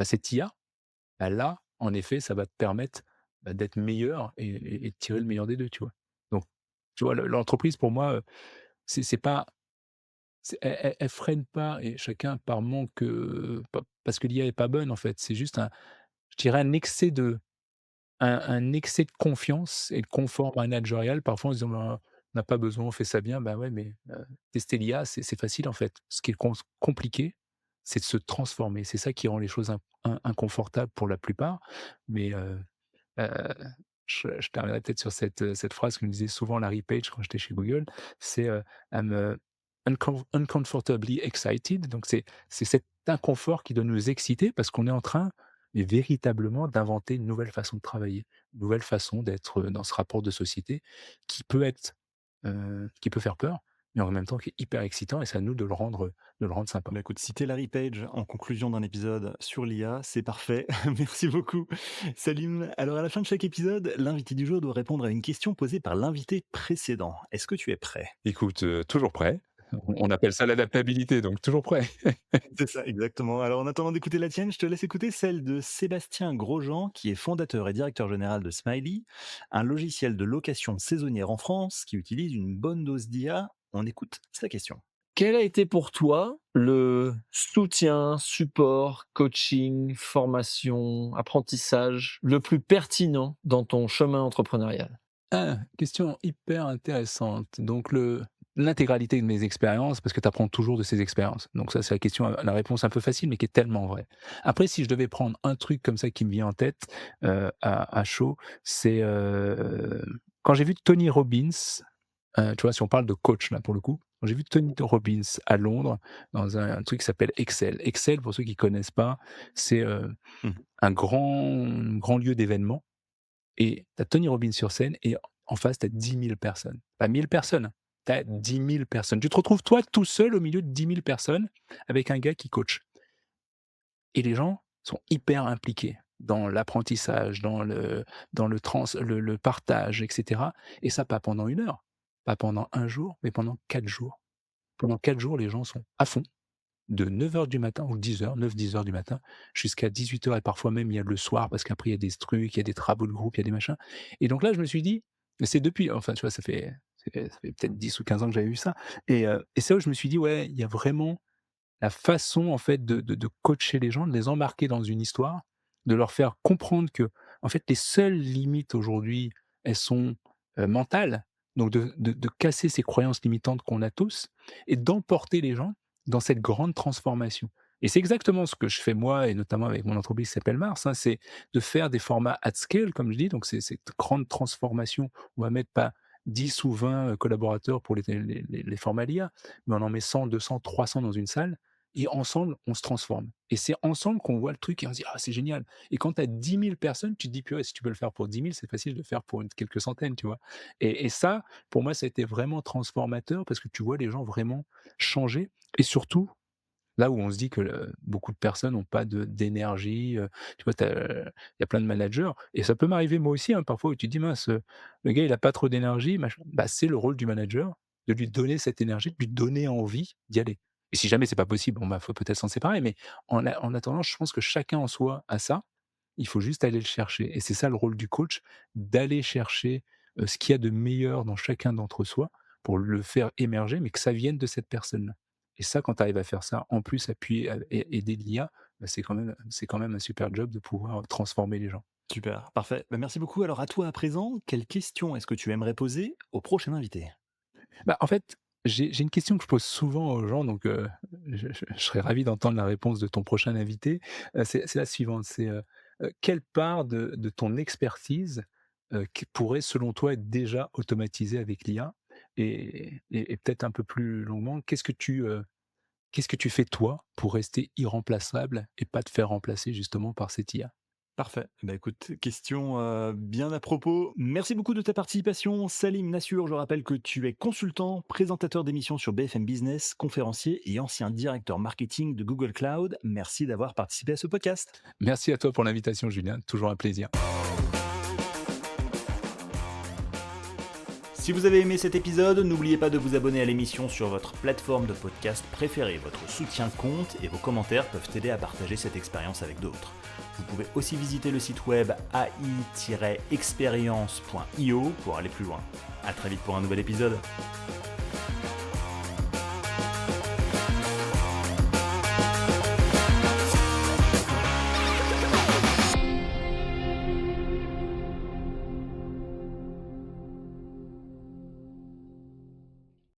cette IA, bah, là, en effet, ça va te permettre, d'être meilleur et de tirer le meilleur des 2, tu vois? Donc, tu vois, l'entreprise pour moi, c'est pas elle freine pas et chacun par manque, pas parce que l'IA est pas bonne en fait, c'est juste je dirais un excès de confiance et de confort managérial parfois en se disant: «Ben, on n'a pas besoin, on fait ça bien». Bah, ouais, mais tester l'IA, c'est facile en fait. Ce qui est compliqué, c'est de se transformer. C'est ça qui rend les choses inconfortables pour la plupart, mais Heu, je terminerai peut-être sur cette phrase que me disait souvent Larry Page quand j'étais chez Google, c'est, «I'm, uncomfortably excited», donc c'est cet inconfort qui doit nous exciter parce qu'on est en train, mais véritablement d'inventer une nouvelle façon de travailler, une nouvelle façon d'être, dans ce rapport de société qui peut être, qui peut faire peur, mais en même temps qui est hyper excitant et c'est à nous de le rendre sympa. Bah, écoute, citer Larry Page en conclusion d'un épisode sur l'IA, c'est parfait. Merci beaucoup, Salim. Alors, à la fin de chaque épisode, l'invité du jour doit répondre à une question posée par l'invité précédent. Est-ce que tu es prêt? Écoute, toujours prêt. On appelle ça l'adaptabilité, donc toujours prêt. C'est ça, exactement. Alors, en attendant d'écouter la tienne, je te laisse écouter celle de Sébastien Grosjean, qui est fondateur et directeur général de Smiley, un logiciel de location saisonnière en France qui utilise une bonne dose d'IA. On écoute sa question. Quel a été pour toi le soutien, support, coaching, formation, apprentissage le plus pertinent dans ton chemin entrepreneurial? Ah, question hyper intéressante. Donc l'intégralité de mes expériences, parce que tu apprends toujours de ces expériences. Donc ça, c'est la réponse un peu facile, mais qui est tellement vraie. Après, si je devais prendre un truc comme ça qui me vient en tête, à chaud, c'est, quand j'ai vu Tony Robbins, tu vois, si on parle de coach là, pour le coup, quand j'ai vu Tony Robbins à Londres dans un truc qui s'appelle Excel. Excel, pour ceux qui connaissent pas, c'est, Mhm. un grand lieu d'événements et tu as Tony Robbins sur scène et en face, tu as 10 000 personnes. Pas 1 000 personnes, tu as 10 000 personnes. Tu te retrouves toi tout seul au milieu de 10 000 personnes avec un gars qui coach et les gens sont hyper impliqués dans l'apprentissage, dans le partage et cetera et ça pas pendant 1 heure, pas pendant un jour, mais pendant 4 jours. Pendant 4 jours, les gens sont à fond de 9 heures du matin ou 10 heures, 9-10 heures du matin jusqu'à 18 heures et parfois même il y a le soir parce qu'après il y a des trucs, il y a des travaux de groupe, il y a des machins et donc là je me suis dit c'est depuis enfin tu vois ça fait peut-être 10 ou 15 ans que j'avais vu ça et c'est là où je me suis dit: «Ouais, il y a vraiment la façon en fait de coacher les gens, de les embarquer dans une histoire, de leur faire comprendre que en fait les seules limites aujourd'hui, elles sont, mentales, donc de casser ces croyances limitantes qu'on a tous et d'emporter les gens dans cette grande transformation et c'est exactement ce que je fais moi et notamment avec mon entreprise qui s'appelle Mars, hein, c'est de faire des formats at scale comme je dis, donc c'est cette grande transformation. On va mettre pas 10 ou 20 collaborateurs pour les formats l'IA, mais on en met 100, 200, 300 dans une salle et ensemble, on se transforme et c'est ensemble qu'on voit le truc et on se dit: «Ah, c'est génial» et quand tu as 10 000 personnes, tu te dis: «Purée, si tu peux le faire pour 10 000, c'est facile de le faire pour quelques centaines», tu vois? Et ça, pour moi, ça a été vraiment transformateur parce que tu vois les gens vraiment changer et surtout, là où on se dit que beaucoup de personnes n'ont pas d'énergie, tu vois, il y a plein de managers et ça peut m'arriver moi aussi, hein, parfois où tu te dis: «Mince, le gars il a pas trop d'énergie, machin». Bah, c'est le rôle du manager de lui donner cette énergie, de lui donner envie d'y aller. Et si jamais c'est pas possible, bon, bah, faut peut-être s'en séparer, mais en attendant, je pense que chacun en soi a ça. Il faut juste aller le chercher et c'est ça le rôle du coach, d'aller chercher, ce qu'il y a de meilleur dans chacun d'entre soi pour le faire émerger, mais que ça vienne de cette personne-là. Et ça, quand tu arrives à faire ça, en plus appuyer et aider l'IA, bah, c'est quand même un super job de pouvoir transformer les gens. Super, parfait. Bah, merci beaucoup. Alors, à toi à présent, quelle question est-ce que tu aimerais poser au prochain invité? Bah, en fait, j'ai une question que je pose souvent aux gens, donc je serais ravi d'entendre la réponse de ton prochain invité. C'est la suivante, c'est, quelle part de ton expertise, qui pourrait, selon toi, être déjà automatisée avec l'IA? Et peut-être un peu plus longuement, qu'est-ce que tu fais toi pour rester irremplaçable et pas te faire remplacer justement par cette IA? Parfait. Bah, écoute, question, bien à propos. Merci beaucoup de ta participation, Salim Nassur. Je rappelle que tu es consultant, présentateur d'émissions sur BFM Business, conférencier et ancien directeur marketing de Google Cloud. Merci d'avoir participé à ce podcast. Merci à toi pour l'invitation, Julien. Toujours un plaisir. Si vous avez aimé cet épisode, n'oubliez pas de vous abonner à l'émission sur votre plateforme de podcast préférée. Votre soutien compte et vos commentaires peuvent aider à partager cette expérience avec d'autres. Vous pouvez aussi visiter le site web ai-experience.io pour aller plus loin. À très vite pour un nouvel épisode.